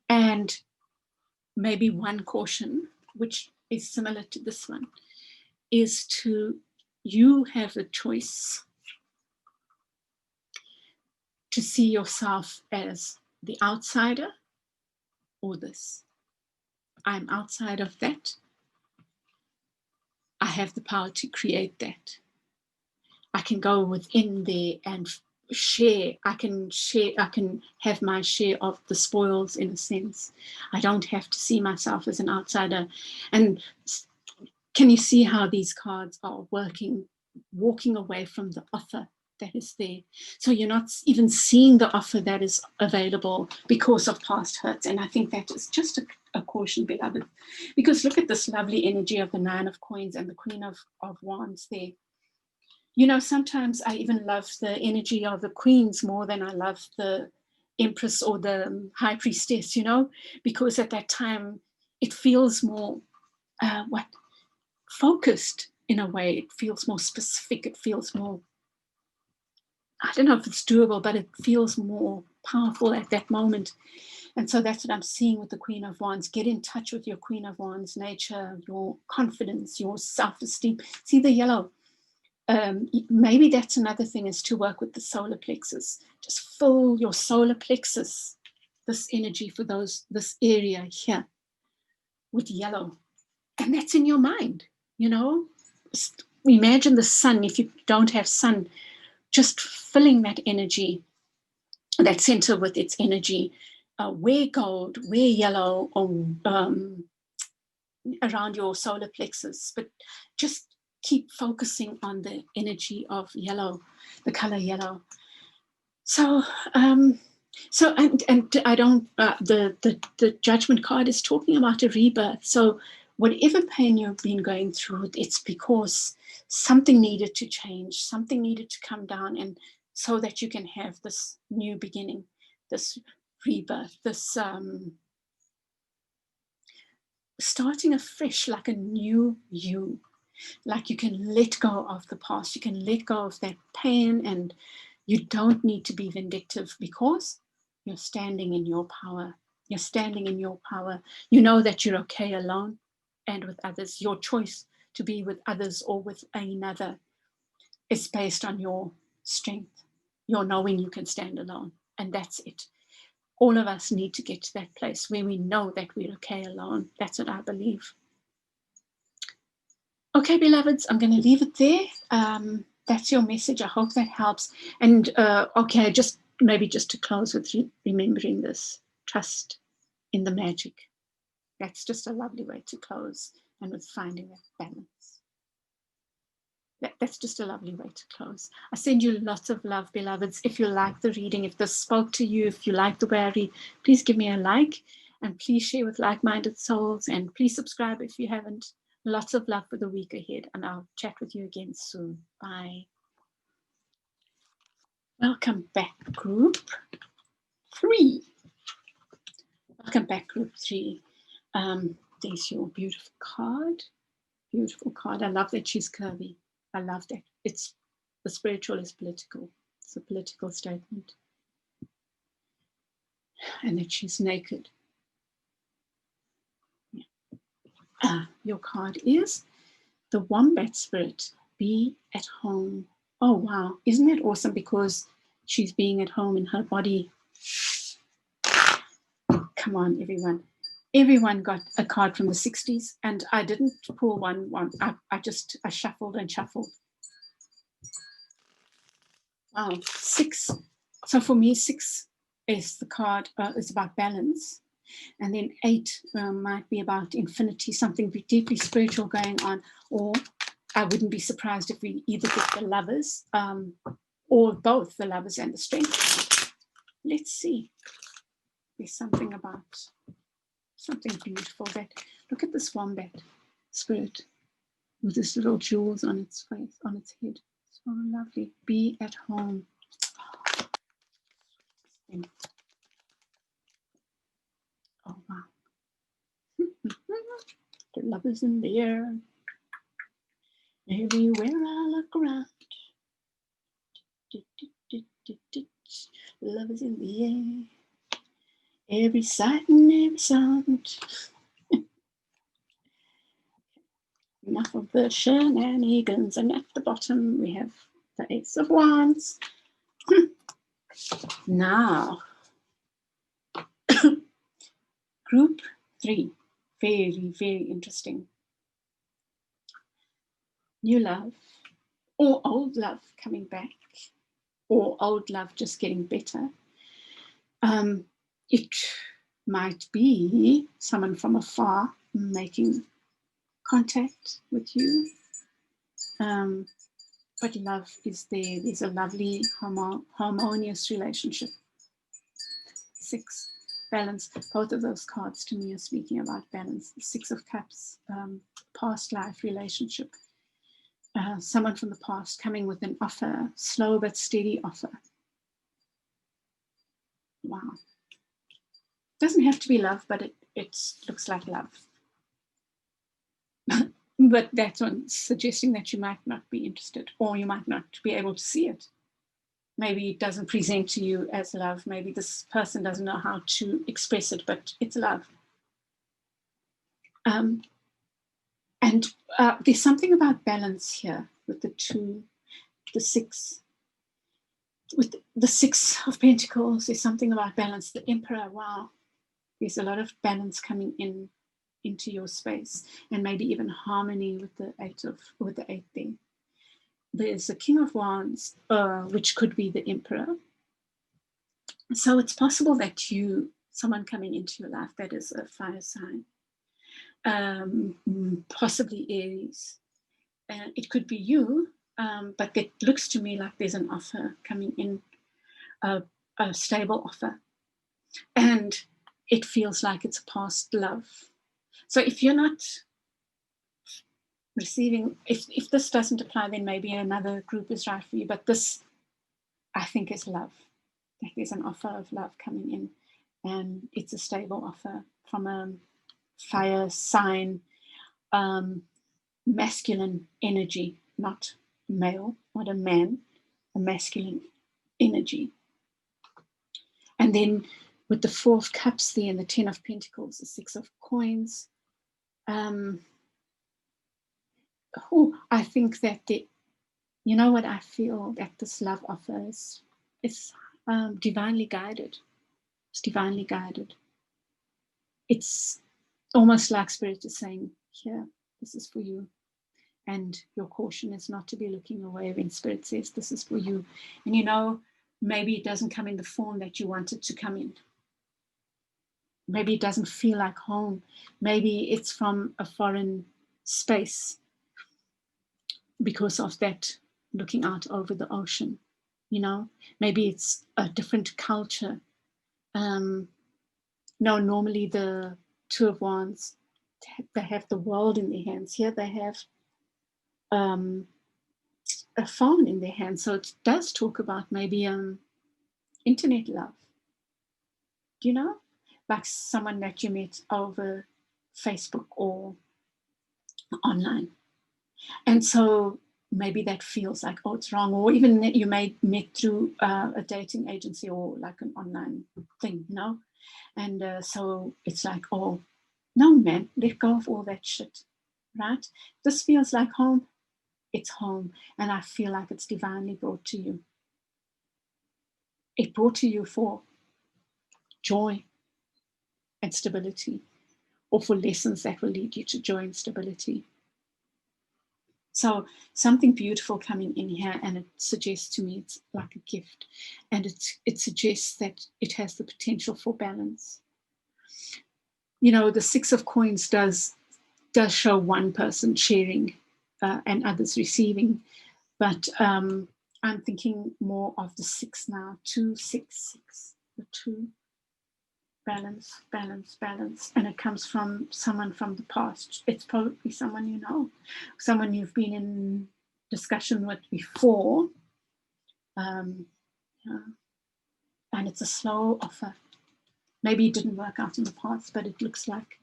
and maybe one caution, which is similar to this one, is you have a choice to see yourself as the outsider or this. I'm outside of that. I have the power to create that. I can go within there and share. I can have my share of the spoils, in a sense. I don't have to see myself as an outsider. And can you see how these cards are walking away from the offer that is there? So you're not even seeing the offer that is available because of past hurts. And I think that is just a caution, beloved, because look at this lovely energy of the 9 of Coins and the Queen of Wands there. You know, sometimes I even love the energy of the Queens more than I love the Empress or the High Priestess, you know, because at that time it feels more focused in a way. It feels more specific. It feels more, I don't know if it's doable, but it feels more powerful at that moment. And so that's what I'm seeing with the Queen of Wands. Get in touch with your Queen of Wands nature, your confidence, your self-esteem. See the yellow. Maybe that's another thing, is to work with the solar plexus. Just fill your solar plexus, this energy for this area here, with yellow. And that's in your mind, you know. Imagine the sun. If you don't have sun, just filling that energy, that center with its energy. Wear gold, wear yellow, or around your solar plexus, but just keep focusing on the energy of yellow, the color yellow. So and I don't. The Judgment card is talking about a rebirth. So whatever pain you've been going through, it's because something needed to change, something needed to come down, and so that you can have this new beginning, this rebirth, this starting afresh, like a new you. Like you can let go of the past, you can let go of that pain, and you don't need to be vindictive because you're standing in your power. You're standing in your power. You know that you're okay alone and with others. Your choice to be with others or with another is based on your strength, your knowing you can stand alone. And that's it. All of us need to get to that place where we know that we're okay alone. That's what I believe. Okay, beloveds, I'm going to leave it there. That's your message. I hope that helps. And okay, just to close with remembering this, trust in the magic. That's just a lovely way to close, and with finding that balance. That's just a lovely way to close. I send you lots of love, beloveds. If you like the reading, if this spoke to you, if you like the way I read, please give me a like, and please share with like-minded souls, and please subscribe if you haven't. Lots of love for the week ahead, and I'll chat with you again soon. Bye. Welcome back, group 3. Welcome back, group 3. There's your beautiful card. Beautiful card. I love that she's curvy. I love that. It's the spiritual is political. It's a political statement. And that she's naked. Your card is the Wombat Spirit, be at home. Oh, wow. Isn't that awesome? Because she's being at home in her body. Come on, everyone. Everyone got a card from the 60s, and I didn't pull one. I shuffled and shuffled. Wow, 6. So for me, 6 is the card, is about balance. And then 8 might be about infinity, something deeply spiritual going on. Or I wouldn't be surprised if we either get the Lovers or both the Lovers and the Strength. Let's see. There's something beautiful. That look at this Wombat Spirit with this little jewels on its face, on its head. So lovely. Be at home. Oh, wow. The Lovers in the air. Everywhere I look around. Love is in the air. Every sight and every sound. Enough of the shenanigans. And at the bottom we have the Ace of Wands. Now, group 3. Very, very interesting. New love or old love coming back, or old love just getting better. It might be someone from afar making contact with you. But love is there. There's a lovely, harmonious relationship. 6, balance. Both of those cards to me are speaking about balance. The 6 of Cups, past life relationship. Someone from the past coming with an offer, slow but steady offer. Wow. Doesn't have to be love, but it looks like love. But that's one suggesting that you might not be interested, or you might not be able to see it. Maybe it doesn't present to you as love. Maybe this person doesn't know how to express it, but it's love. And there's something about balance here with the 2, the 6. With the 6 of Pentacles, there's something about balance. The Emperor, wow. There's a lot of balance coming into your space, and maybe even harmony with the 8 there. There's the King of Wands, which could be the Emperor. So it's possible that someone coming into your life that is a fire sign, possibly Aries. It could be you, but it looks to me like there's an offer coming in, a stable offer. And it feels like it's a past love. So if you're not receiving, if this doesn't apply, then maybe another group is right for you. But this, I think, is love. Like there's an offer of love coming in, and it's a stable offer from a fire sign, masculine energy, not male, not a man, a masculine energy. And then with the 4 of Cups there and the 10 of Pentacles, the 6 of Coins, I think that you know what I feel that this love offers is divinely guided. It's divinely guided. It's almost like Spirit is saying, here, this is for you. And your caution is not to be looking away when Spirit says this is for you. And you know, maybe it doesn't come in the form that you want it to come in. Maybe it doesn't feel like home. Maybe it's from a foreign space because of that looking out over the ocean. You know, maybe it's a different culture. No, normally the 2 of Wands, they have the world in their hands. Here they have a phone in their hands. So it does talk about maybe internet love. Do you know? Like someone that you met over Facebook or online. And so maybe that feels like, oh, it's wrong. Or even that you met through a dating agency or like an online thing, you know? And so it's like, oh, No, man, let go of all that shit, right? This feels like home. It's home, and I feel like it's divinely brought to you. It brought to you for joy and stability, or for lessons that will lead you to joy and stability. So something beautiful coming in here, and it suggests to me it's like a gift, and it suggests that it has the potential for balance. You know, the Six of Coins does show one person sharing and others receiving, but I'm thinking more of the six now. 2, 6, 6, the 2. Balance, balance, balance. And it comes from someone from the past. It's probably someone you know, someone you've been in discussion with before. Yeah. And it's a slow offer. Maybe it didn't work out in the past, but it looks like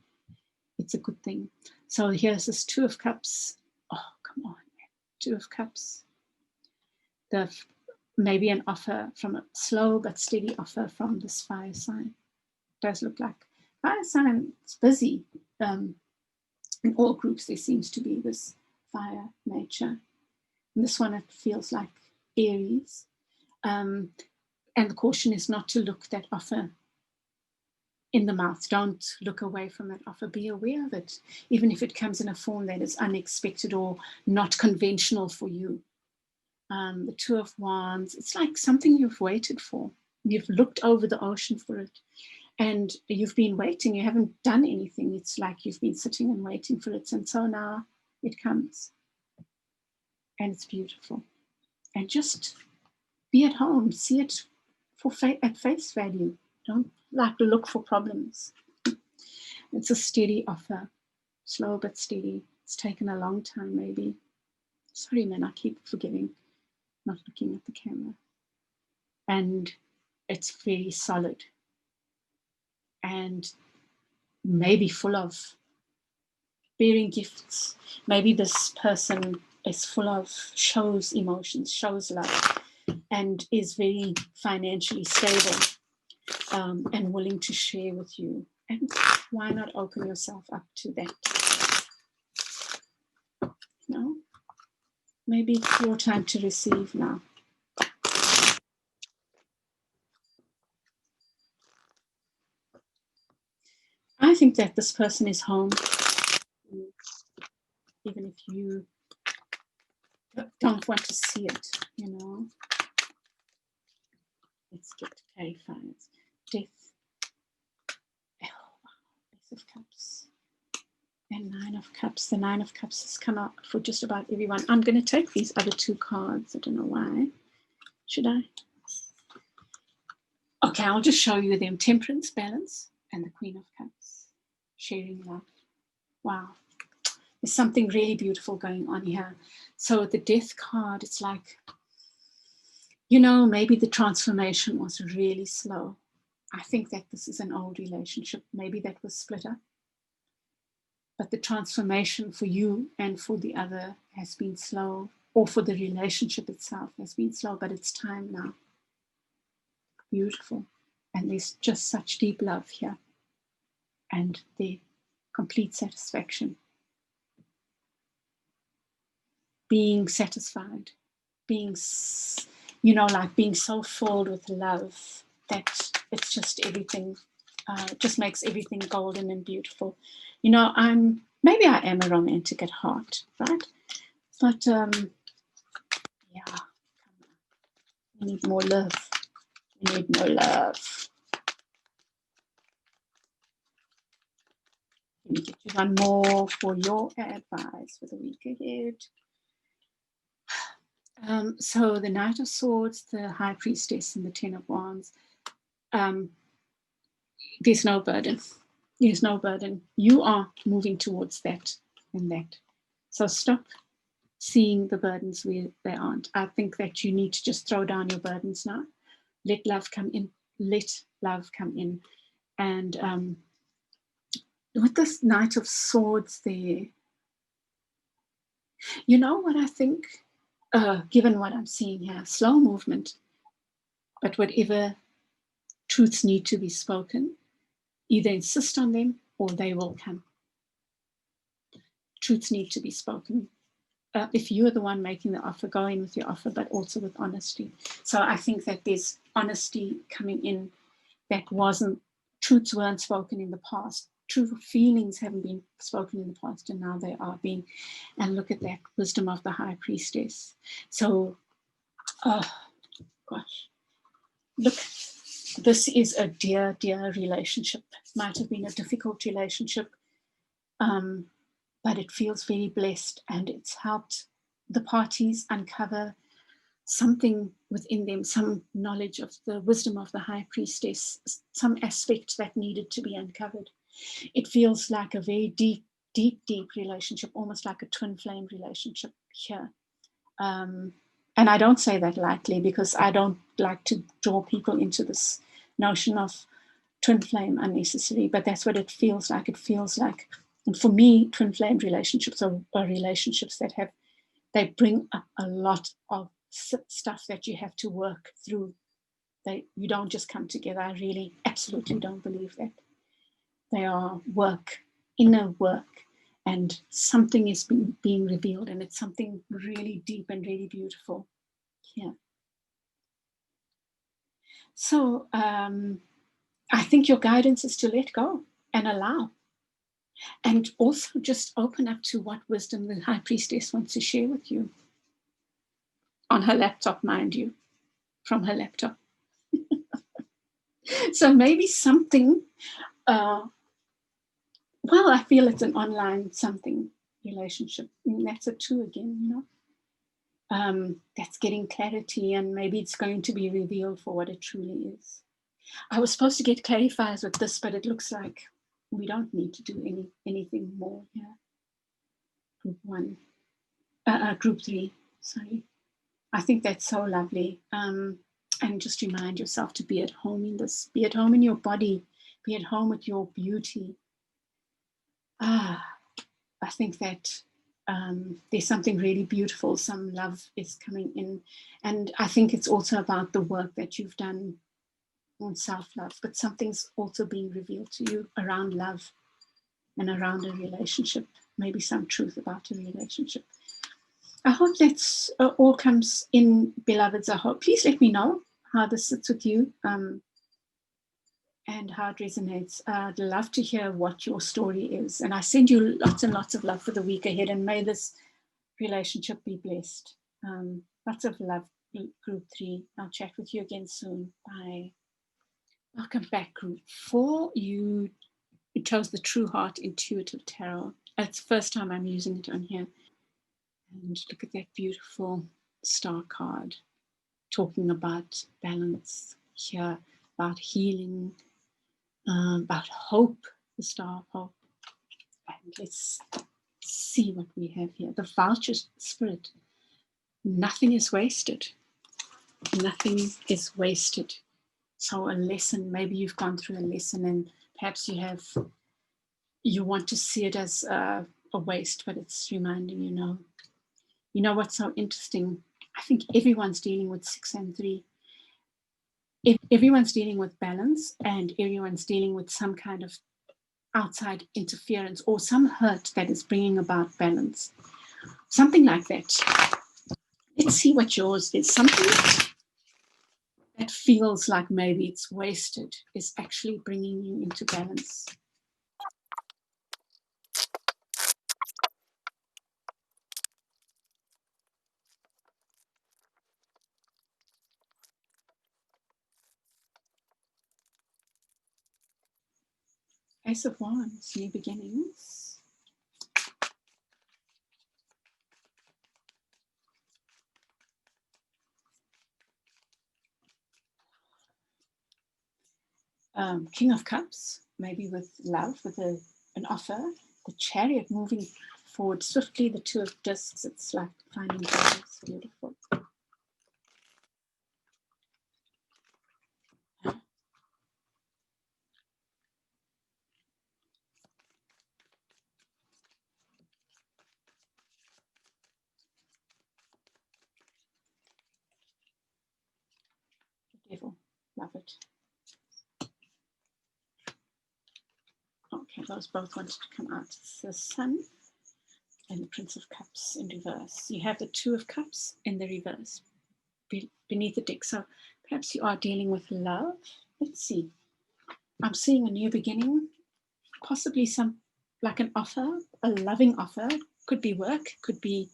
it's a good thing. So here's this Two of Cups. Oh, come on. Two of Cups. Maybe an offer from a slow but steady offer from this fire sign. Does look like fire sign is busy. In all groups there seems to be this fire nature. In this one it feels like Aries, and the caution is not to look that offer in the mouth. Don't look away from that offer. Be aware of it, even if it comes in a form that is unexpected or not conventional for you. The Two of Wands, it's like something you've waited for. You've looked over the ocean for it. And you've been waiting, you haven't done anything. It's like you've been sitting and waiting for it. And so now it comes. And it's beautiful. And just be at home, see it at face value. Don't like look for problems. It's a steady offer, slow but steady. It's taken a long time, maybe. Sorry, man, I keep forgetting, not looking at the camera. And it's very solid. And maybe full of bearing gifts. Maybe this person is full of, shows emotions, shows love, and is very financially stable and willing to share with you. And why not open yourself up to that? You know, maybe it's your time to receive now. I think that this person is home, even if you don't want to see it, you know. Let's get clarifiers. Death. Ace of Cups. And Nine of Cups. The Nine of Cups has come out for just about everyone. I'm going to take these other two cards. I don't know why. Should I? Okay, I'll just show you them. Temperance, Balance, and the Queen of Cups. Sharing love. Wow. There's something really beautiful going on here. So the Death card, it's like, you know, maybe the transformation was really slow. I think that this is an old relationship. Maybe that was split up. But the transformation for you and for the other has been slow, or for the relationship itself has been slow, but it's time now. Beautiful. And there's just such deep love here. And the complete satisfaction. Being satisfied. Being, you know, like being so filled with love that it's just everything, just makes everything golden and beautiful. You know, maybe I am a romantic at heart, right? But yeah, we need more love. We need more love. Let me get you one more for your advice for the week ahead. So the Knight of Swords, the High Priestess, and the Ten of Wands. There's no burden. There's no burden. You are moving towards that and that. So stop seeing the burdens where they aren't. I think that you need to just throw down your burdens now. Let love come in. Let love come in. And with this Knight of Swords there, you know what I think? Given what I'm seeing here, slow movement, but whatever truths need to be spoken, either insist on them or they will come. truths need to be spoken. If you're the one making the offer, go in with your offer, but also with honesty. So I think that there's honesty coming in that truths weren't spoken in the past. True feelings haven't been spoken in the past, and now they are being. And look at that wisdom of the high priestess. So, oh gosh, look, this is a dear, dear relationship. Might have been a difficult relationship, but it feels very blessed, and it's helped the parties uncover something within them, some knowledge of the wisdom of the high priestess, some aspect that needed to be uncovered. It feels like a very deep, deep, deep relationship, almost like a twin flame relationship here. And I don't say that lightly, because I don't like to draw people into this notion of twin flame unnecessarily, but that's what it feels like. It feels like, and for me, twin flame relationships are relationships that they bring up a lot of stuff that you have to work through. You don't just come together. I really absolutely don't believe that. They are work, inner work, and something is being revealed, and it's something really deep and really beautiful here. So I think your guidance is to let go and allow, and also just open up to what wisdom the high priestess wants to share with you. On her laptop, mind you, from her laptop. So maybe something, well, I feel it's an online something relationship. And that's a 2 again, you know. That's getting clarity, and maybe it's going to be revealed for what it truly is. I was supposed to get clarifiers with this, but it looks like we don't need to do anything more here. Group 3, sorry. I think that's so lovely. And just remind yourself to be at home in this, be at home in your body, be at home with your beauty. I think that there's something really beautiful, some love is coming in. And I think it's also about the work that you've done on self-love, but something's also being revealed to you around love and around a relationship, maybe some truth about a relationship. I hope that's all comes in, beloveds. I hope. Please let me know how this sits with you and how it resonates. I'd love to hear what your story is. And I send you lots and lots of love for the week ahead, and may this relationship be blessed. Lots of love, group 3. I'll chat with you again soon. Bye. Welcome back, group 4. You chose the True Heart Intuitive Tarot. It's the first time I'm using it on here. And look at that beautiful star card, talking about balance here, about healing, about hope, the star of hope. And let's see what we have here. The voucher spirit. Nothing is wasted. Nothing is wasted. So a lesson, maybe you've gone through a lesson, and perhaps you want to see it as a waste, but it's reminding you, no. You know what's so interesting? I think everyone's dealing with 6 and 3. Everyone's dealing with balance, and everyone's dealing with some kind of outside interference or some hurt that is bringing about balance. Something like that. Let's see what yours is. Something that feels like maybe it's wasted is actually bringing you into balance. Ace of Wands, new beginnings. King of Cups, maybe with love, with an offer. The Chariot moving forward swiftly. The Two of Discs, it's like finding balance. Beautiful. The Devil, love it. Okay, those both wanted to come out. It's the Sun, and the Prince of Cups in reverse. You have the Two of Cups in the reverse beneath the deck. So perhaps you are dealing with love. Let's see. I'm seeing a new beginning, possibly some like an offer, a loving offer. Could be work, could be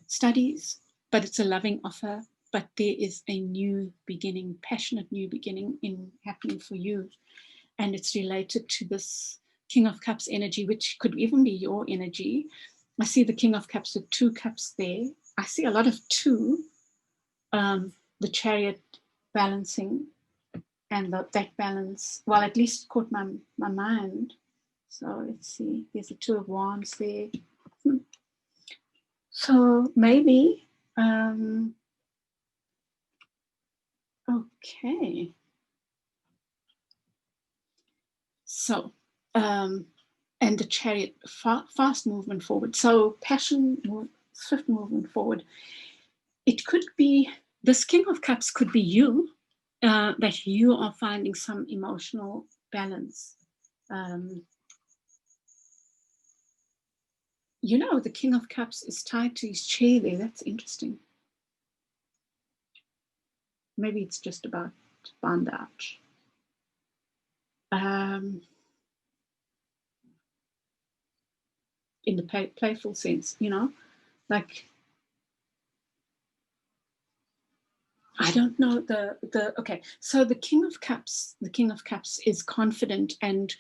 studies, but it's a loving offer. But there is a new beginning, passionate new beginning happening for you. And it's related to this King of Cups energy, which could even be your energy. I see the King of Cups with 2 cups there. I see a lot of 2, the Chariot balancing, and that balance, well, at least caught my mind. So let's see, there's a 2 of Wands there. So maybe, okay. So, and the Chariot, fast movement forward. So passion, swift movement forward. It could be, this King of Cups could be you, that you are finding some emotional balance. You know, the King of Cups is tied to his chair there. That's interesting. Maybe it's just about bondage. In the playful sense, you know, like, I don't know okay. So the King of Cups is confident and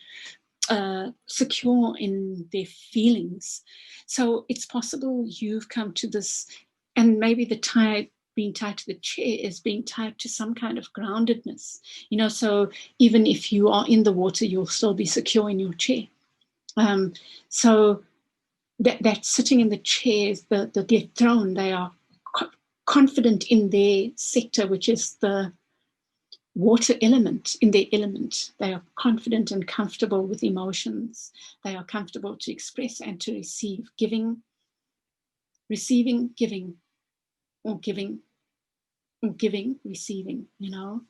secure in their feelings. So it's possible you've come to this, and maybe being tied to the chair is being tied to some kind of groundedness, you know, so even if you are in the water, you'll still be secure in your chair. So that sitting in the chairs, their throne, they are confident in their sector, which is the water element. In their element, they are confident and comfortable with emotions. They are comfortable to express and to receive, receiving, giving, or giving, receiving, you know.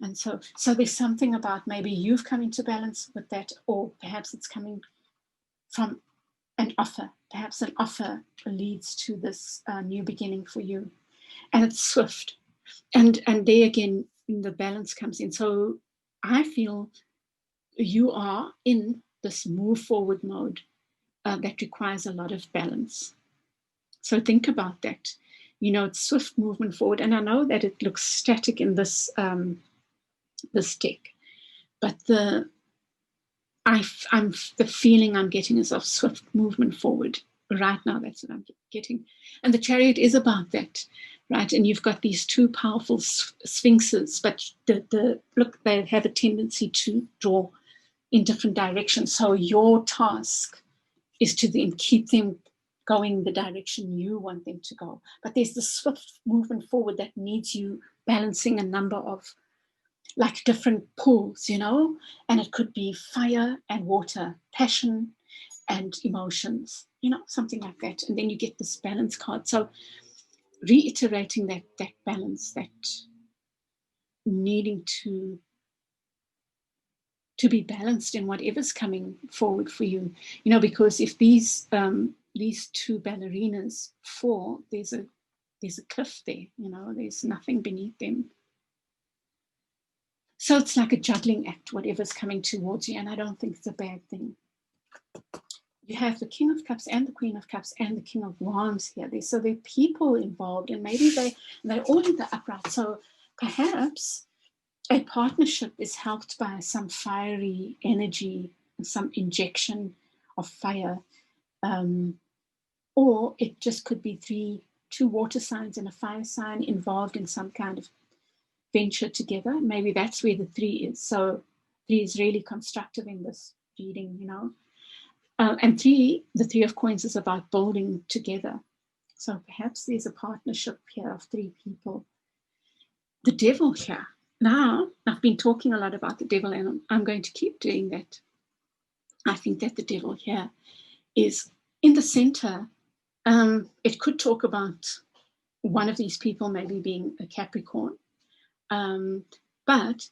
And so there's something about maybe you've come into balance with that, or perhaps it's coming from an offer. Perhaps an offer leads to this new beginning for you, and it's swift. And there again, the balance comes in. So I feel you are in this move forward mode that requires a lot of balance. So think about that. You know, it's swift movement forward. And I know that it looks static in this this deck, but the feeling I'm getting is of swift movement forward right now. That's what I'm getting. And the Chariot is about that, right? And you've got these 2 powerful sphinxes, but look, they have a tendency to draw in different directions. So your task is to then keep them going the direction you want them to go. But there's the swift movement forward that needs you balancing a number of like different pools, you know, and it could be fire and water, passion and emotions, you know, something like that. And then you get this balance card. So reiterating that balance, that needing to be balanced in whatever's coming forward for you, you know, because if these 2 ballerinas fall, there's a cliff there, you know, there's nothing beneath them. So it's like a juggling act, whatever's coming towards you, and I don't think it's a bad thing. You have the King of Cups and the Queen of Cups and the King of Wands here. So there are people involved, and maybe they're all in the upright. So perhaps a partnership is helped by some fiery energy and some injection of fire. Or it just could be 2 water signs and a fire sign involved in some kind of venture together. Maybe that's where the 3 is. So 3 is really constructive in this reading, you know. And the 3 of coins is about building together. So perhaps there's a partnership here of 3 people. The devil here. Now, I've been talking a lot about the devil, and I'm going to keep doing that. I think that the devil here is in the center. It could talk about one of these people maybe being a Capricorn. But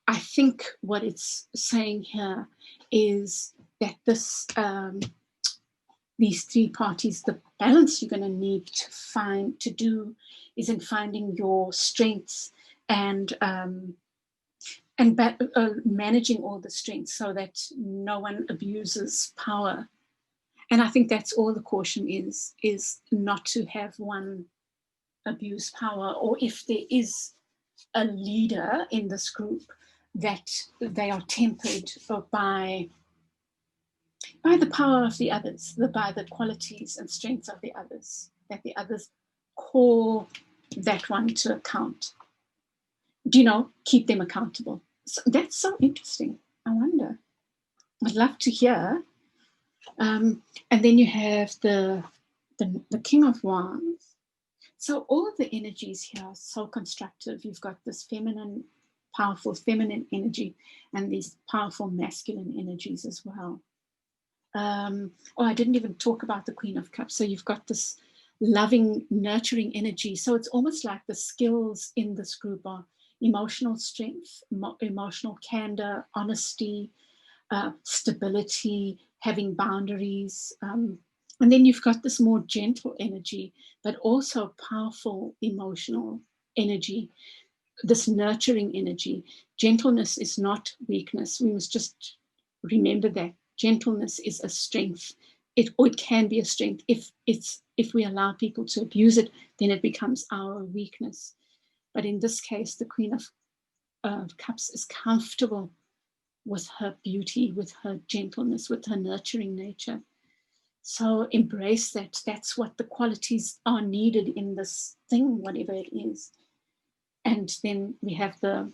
I think what it's saying here is that this these three parties, the balance you're going to need to do is in finding your strengths and managing all the strengths so that no one abuses power. And I think that's all the caution is not to have one abuse power, or if there is a leader in this group, that they are tempered by the power of the others, by the qualities and strengths of the others, that the others call that one to account. Keep them accountable. So that's so interesting. I wonder. I'd love to hear. And then you have the King of Wands. So all of the energies here are so constructive. You've got this feminine, powerful feminine energy and these powerful masculine energies as well. I didn't even talk about the Queen of Cups. So you've got this loving, nurturing energy. So it's almost like the skills in this group are emotional strength, emotional candor, honesty, stability, having boundaries. And then you've got this more gentle energy, but also powerful emotional energy, this nurturing energy. Gentleness is not weakness. We must just remember that. Gentleness is a strength. It can be a strength. If we allow people to abuse it, then it becomes our weakness. But in this case, the Queen of Cups is comfortable with her beauty, with her gentleness, with her nurturing nature. So embrace that. That's what the qualities are needed in this thing, whatever it is. And then we have the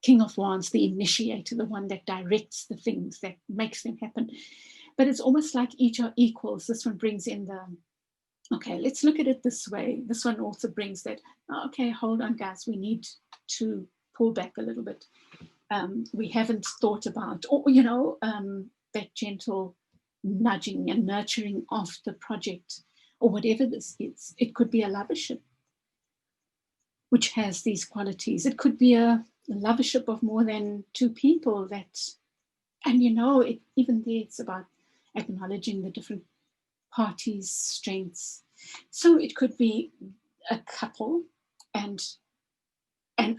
King of Wands, the initiator, the one that directs the things, that makes them happen. But it's almost like each are equals. This one brings in okay, let's look at it this way. This one also brings that, okay, hold on, guys, we need to pull back a little bit. We haven't thought about, that gentle nudging and nurturing of the project, or whatever this is. It could be a lovership, which has these qualities. It could be a lovership of more than two people and even there it's about acknowledging the different parties' strengths. So it could be a couple and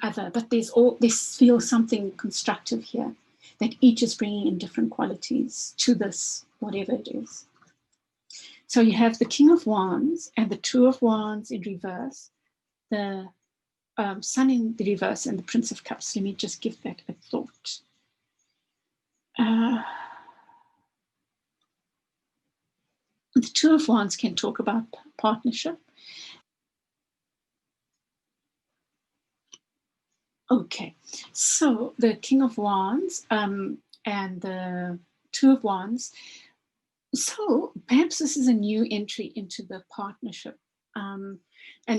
other, but this feels something constructive here, that each is bringing in different qualities to this, whatever it is. So you have the King of Wands and the Two of Wands in reverse, the Sun in the reverse, and the Prince of Cups. Let me just give that a thought. The Two of Wands can talk about partnership. Okay, so the King of Wands and the Two of Wands. So perhaps this is a new entry into the partnership. And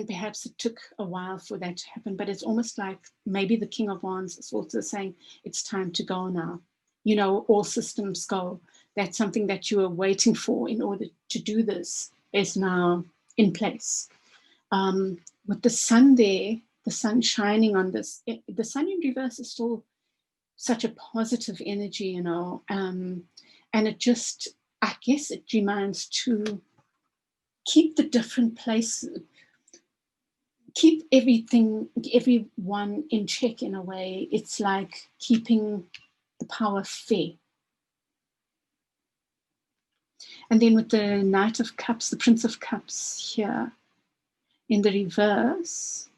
perhaps it took a while for that to happen, but it's almost like maybe the King of Wands is also saying it's time to go now. All systems go. That's something that you were waiting for in order to do this is now in place. With the Sun there, the Sun shining on this, the Sun in reverse is still such a positive energy, and it just, I guess it reminds to keep the different places, keep everyone in check in a way. It's like keeping the power fair. And then with the Knight of Cups, the Prince of Cups here in the reverse,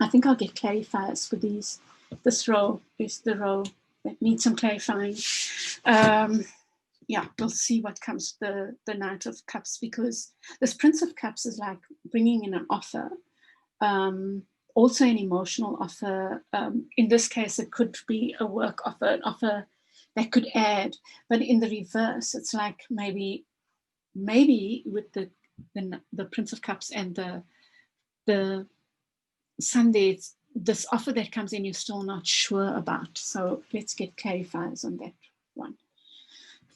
I think I'll get clarifiers for these. This row is the row that needs some clarifying. We'll see what comes the Knight of Cups, because this Prince of Cups is like bringing in an offer, also an emotional offer. In this case, it could be a work offer, an offer that could add. But in the reverse, it's like maybe with the Prince of Cups and the Sunday, it's this offer that comes in you're still not sure about. So let's get clarifiers on that one.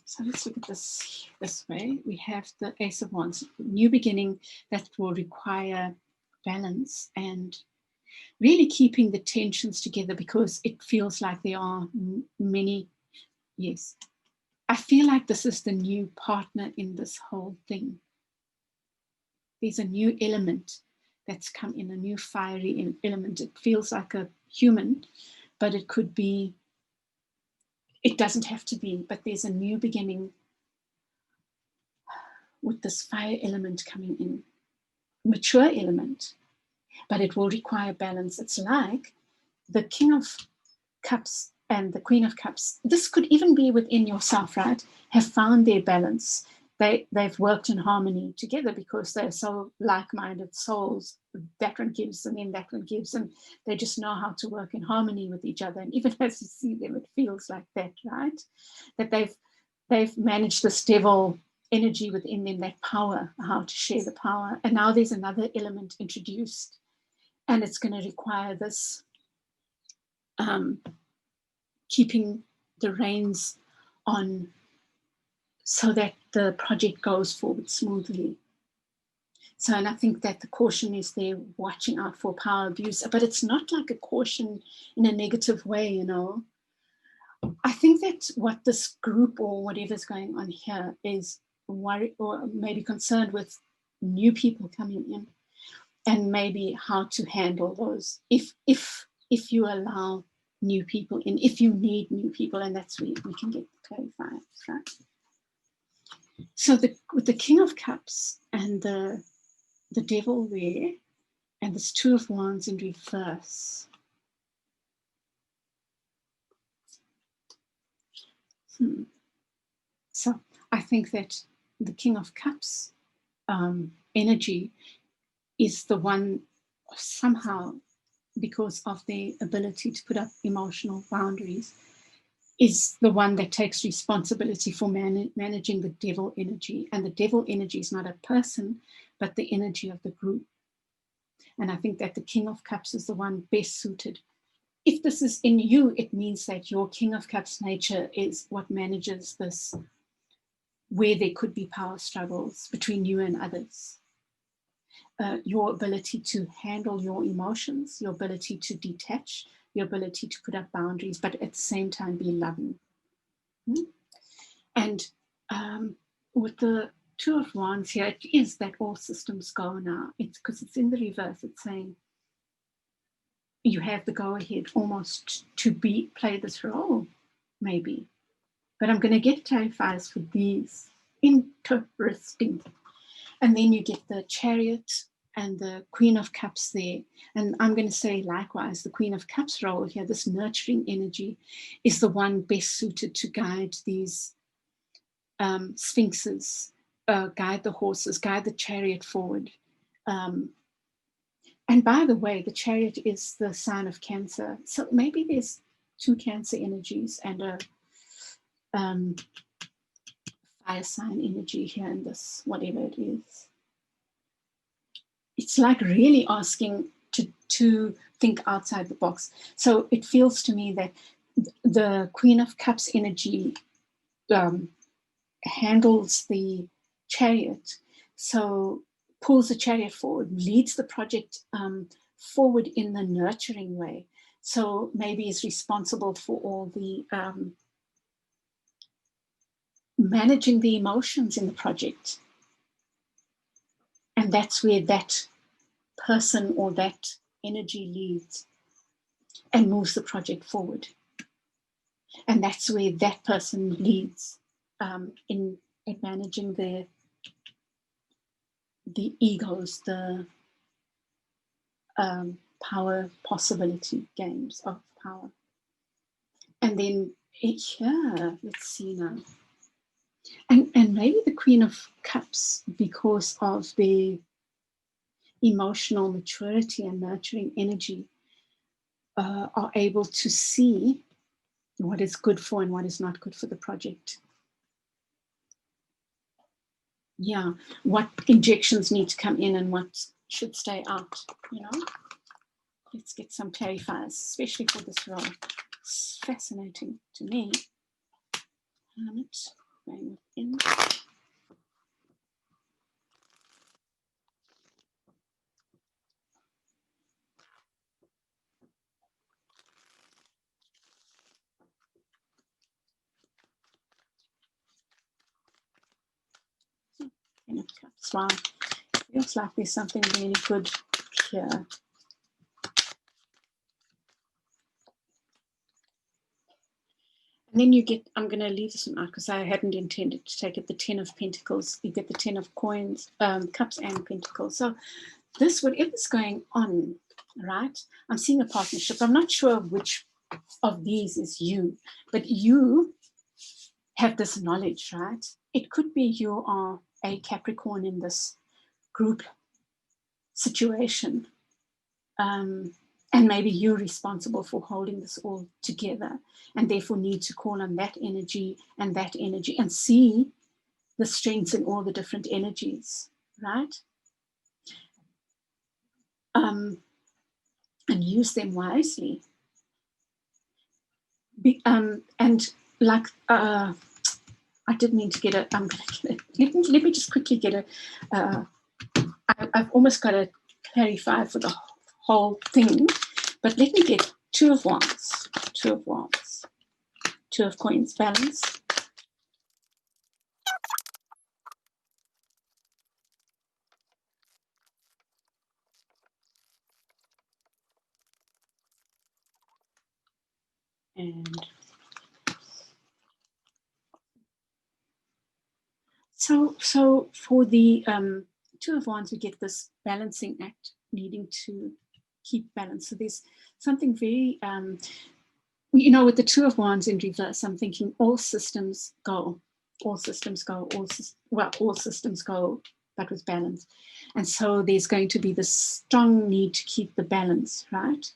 So let's look at this way. We have the Ace of Wands, new beginning that will require balance and really keeping the tensions together, because it feels like there are many, yes, I feel like this is the new partner in this whole thing. There's a new element that's come in, a new fiery element. It feels like a human, but it could be, it doesn't have to be, but there's a new beginning with this fire element coming in, mature element, but it will require balance. It's like the King of Cups and the Queen of Cups. This could even be within yourself, right? Have found their balance. They've worked in harmony together because they're so like-minded souls. That one gives and then that one gives, and they just know how to work in harmony with each other. And even as you see them, it feels like that, right? That they've managed this devil energy within them, that power, how to share the power. And now there's another element introduced, and it's going to require this keeping the reins on so that the project goes forward smoothly. So, and I think that the caution is there, watching out for power abuse, but it's not like a caution in a negative way, you know. I think that what this group or whatever's going on here is worried or maybe concerned with new people coming in, and maybe how to handle those if you allow new people in, if you need new people, and that's where we can get clarified, right? So with the King of Cups and the Devil there, and this Two of Wands in reverse. So I think that the King of Cups energy is the one somehow, because of their ability to put up emotional boundaries, is the one that takes responsibility for managing the devil energy. And the devil energy is not a person, but the energy of the group. And I think that the King of Cups is the one best suited. If this is in you, it means that your King of Cups nature is what manages this, where there could be power struggles between you and others. Your ability to handle your emotions, your ability to detach, your ability to put up boundaries, but at the same time be loving. And with the Two of Wands here, it is that all systems go now. It's because it's in the reverse. It's saying you have the go-ahead almost to play this role, maybe. But I'm going to get clarifiers for these. Interesting. And then you get the Chariot and the Queen of Cups there. And I'm going to say likewise, the Queen of Cups role here, this nurturing energy, is the one best suited to guide these sphinxes, guide the horses, guide the chariot forward. And by the way, the Chariot is the sign of Cancer. So maybe there's two Cancer energies and a fire sign energy here in this, whatever it is. It's like really asking to think outside the box. So it feels to me that the Queen of Cups energy handles the Chariot, so pulls the Chariot forward, leads the project forward in the nurturing way. So maybe is responsible for all the managing the emotions in the project. And that's where that person or that energy leads and moves the project forward. And that's where that person leads in managing the egos, the power possibility games of power. And then here, let's see now. And maybe the Queen of Cups, because of the emotional maturity and nurturing energy, are able to see what is good for and what is not good for the project. Yeah, what injections need to come in and what should stay out, you know? Let's get some clarifiers, especially for this role. It's fascinating to me. Going within. Cups. Wow. Feels like there's something really good here. And then you get, I'm going to leave this one out because I hadn't intended to take it, the 10 of Pentacles. You get the 10 of coins, cups and pentacles. So this, whatever's going on, right? I'm seeing a partnership. I'm not sure which of these is you, but you have this knowledge, right? It could be you are a Capricorn in this group situation. And maybe you're responsible for holding this all together and therefore need to call on that energy and see the strengths in all the different energies, right? And use them wisely. And like, I didn't mean to get it. I'm going to get it. Let me just quickly get it. I've almost got to clarify for the whole thing, but let me get 2 of Wands, 2 of Wands, 2 of Coins, balance. And so for the 2 of Wands, we get this balancing act, needing to keep balance. So there's something very, you know, with the 2 of Wands in reverse, I'm thinking all systems go, all systems go, all systems go, but with balance. And so there's going to be this strong need to keep the balance, right?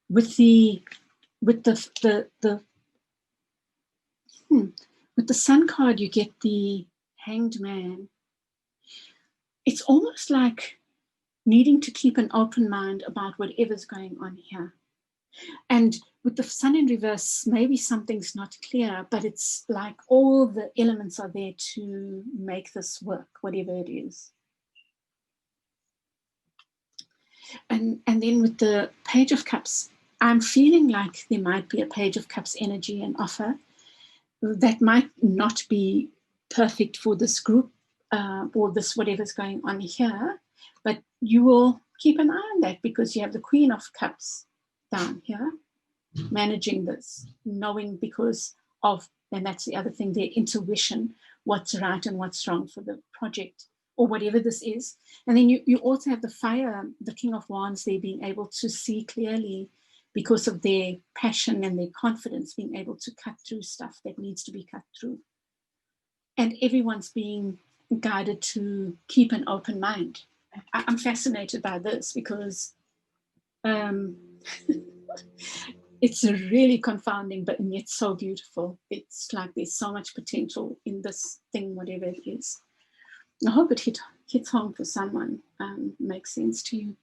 With the Sun card, you get the Hanged Man. It's almost like needing to keep an open mind about whatever's going on here. And with the Sun in reverse, maybe something's not clear, but it's like all the elements are there to make this work, whatever it is. And then with the Page of Cups, I'm feeling like there might be a Page of Cups energy and offer that might not be perfect for this group or this whatever's going on here, but you will keep an eye on that because you have the Queen of Cups down here managing this, knowing because of, and that's the other thing, their intuition, what's right and what's wrong for the project or whatever this is. And then you also have the Fire, the King of Wands, there being able to see clearly because of their passion and their confidence, being able to cut through stuff that needs to be cut through. And everyone's being guided to keep an open mind. I'm fascinated by this because it's really confounding, but yet so beautiful. It's like there's so much potential in this thing, whatever it is. I hope it hits home for someone, makes sense to you.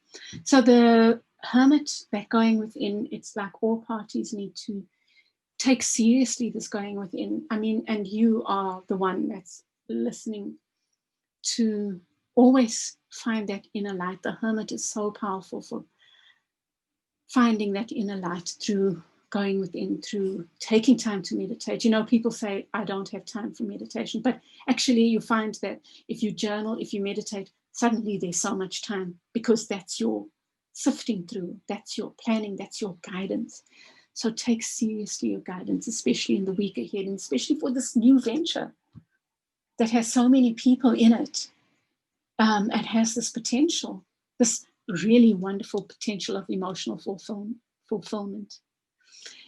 So the Hermit, that going within, it's like all parties need to take seriously this going within. I mean, and you are the one that's listening to always find that inner light. The Hermit is so powerful for finding that inner light through going within, through taking time to meditate. You know, people say, I don't have time for meditation, but actually you find that if you journal, if you meditate, suddenly there's so much time because that's your sifting through, that's your planning, that's your guidance. So take seriously your guidance, especially in the week ahead, and especially for this new venture that has so many people in it and has this potential, this really wonderful potential of emotional fulfillment.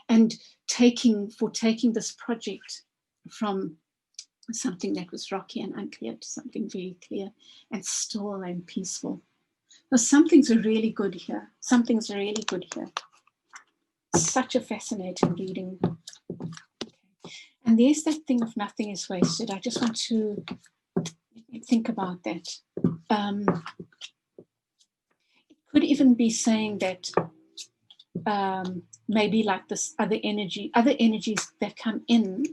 And taking this project from something that was rocky and unclear to something very clear and still and peaceful. So something's really good here. Something's really good here. Such a fascinating reading. And there's that thing of nothing is wasted. I just want to think about that. It could even be saying that maybe like this other energies that come in,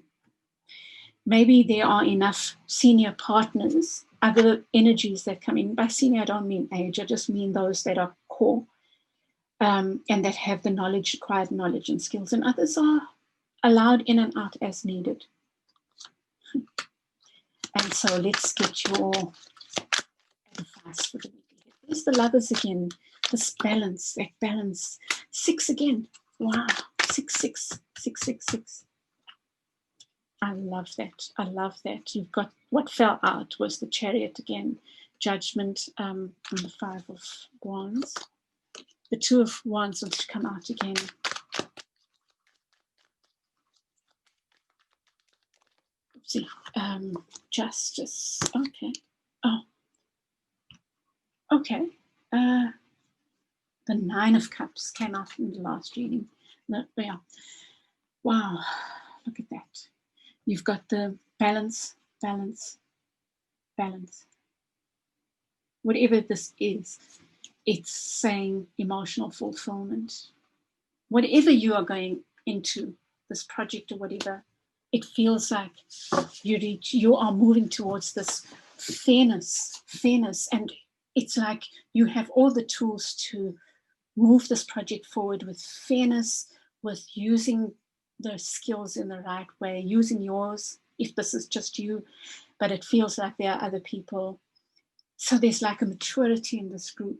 maybe there are enough senior partners, other energies that come in. By senior, I don't mean age, I just mean those that are core and that have the knowledge, required knowledge and skills, and others are allowed in and out as needed. And so let's get your advice for the week ahead. There's the Lovers again. This balance, that balance. 6 again. Wow. 6, 6, 6, 6, 6. I love that. I love that. You've got what fell out was the Chariot again, Judgment, and the 5 of Wands. The 2 of Wands will come out again. See, Justice. Okay. Oh. Okay. The 9 of Cups came out in the last reading. Yeah. Wow. Look at that. You've got the balance, balance, balance. Whatever this is, it's saying emotional fulfillment. Whatever you are going into, this project or whatever, it feels like you are moving towards this fairness, and it's like you have all the tools to move this project forward with fairness, with using the skills in the right way, using yours if this is just you, but it feels like there are other people. So there's like a maturity in this group.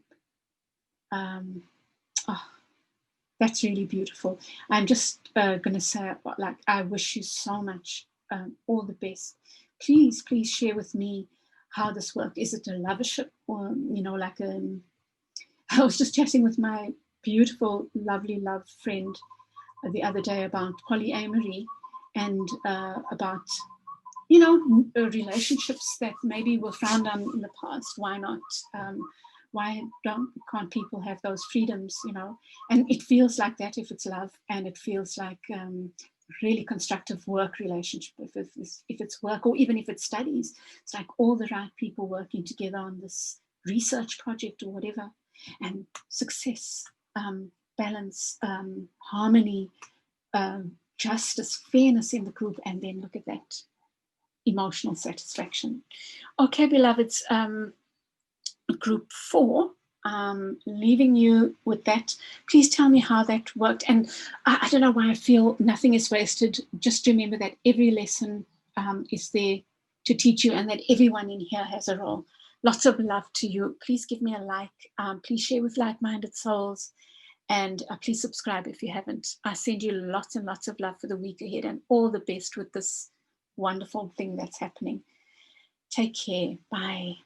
That's really beautiful. I'm just going to say, like, I wish you so much, all the best. Please share with me how this worked. Is it a lovership, or like I was just chatting with my beautiful, lovely love friend the other day about polyamory and about relationships that maybe were frowned on in the past. Why not? Why can't people have those freedoms? And it feels like that if it's love, and it feels like really constructive work relationship if it's work, or even if it's studies. It's like all the right people working together on this research project or whatever, and success, balance, harmony, justice, fairness in the group, and then look at that emotional satisfaction. Okay, beloveds, group 4, leaving you with that. Please tell me how that worked. And I don't know why I feel nothing is wasted. Just remember that every lesson is there to teach you, and that everyone in here has a role. Lots of love to you. Please give me a like. Please share with like-minded souls. And please subscribe if you haven't. I send you lots and lots of love for the week ahead, and all the best with this wonderful thing that's happening. Take care. Bye.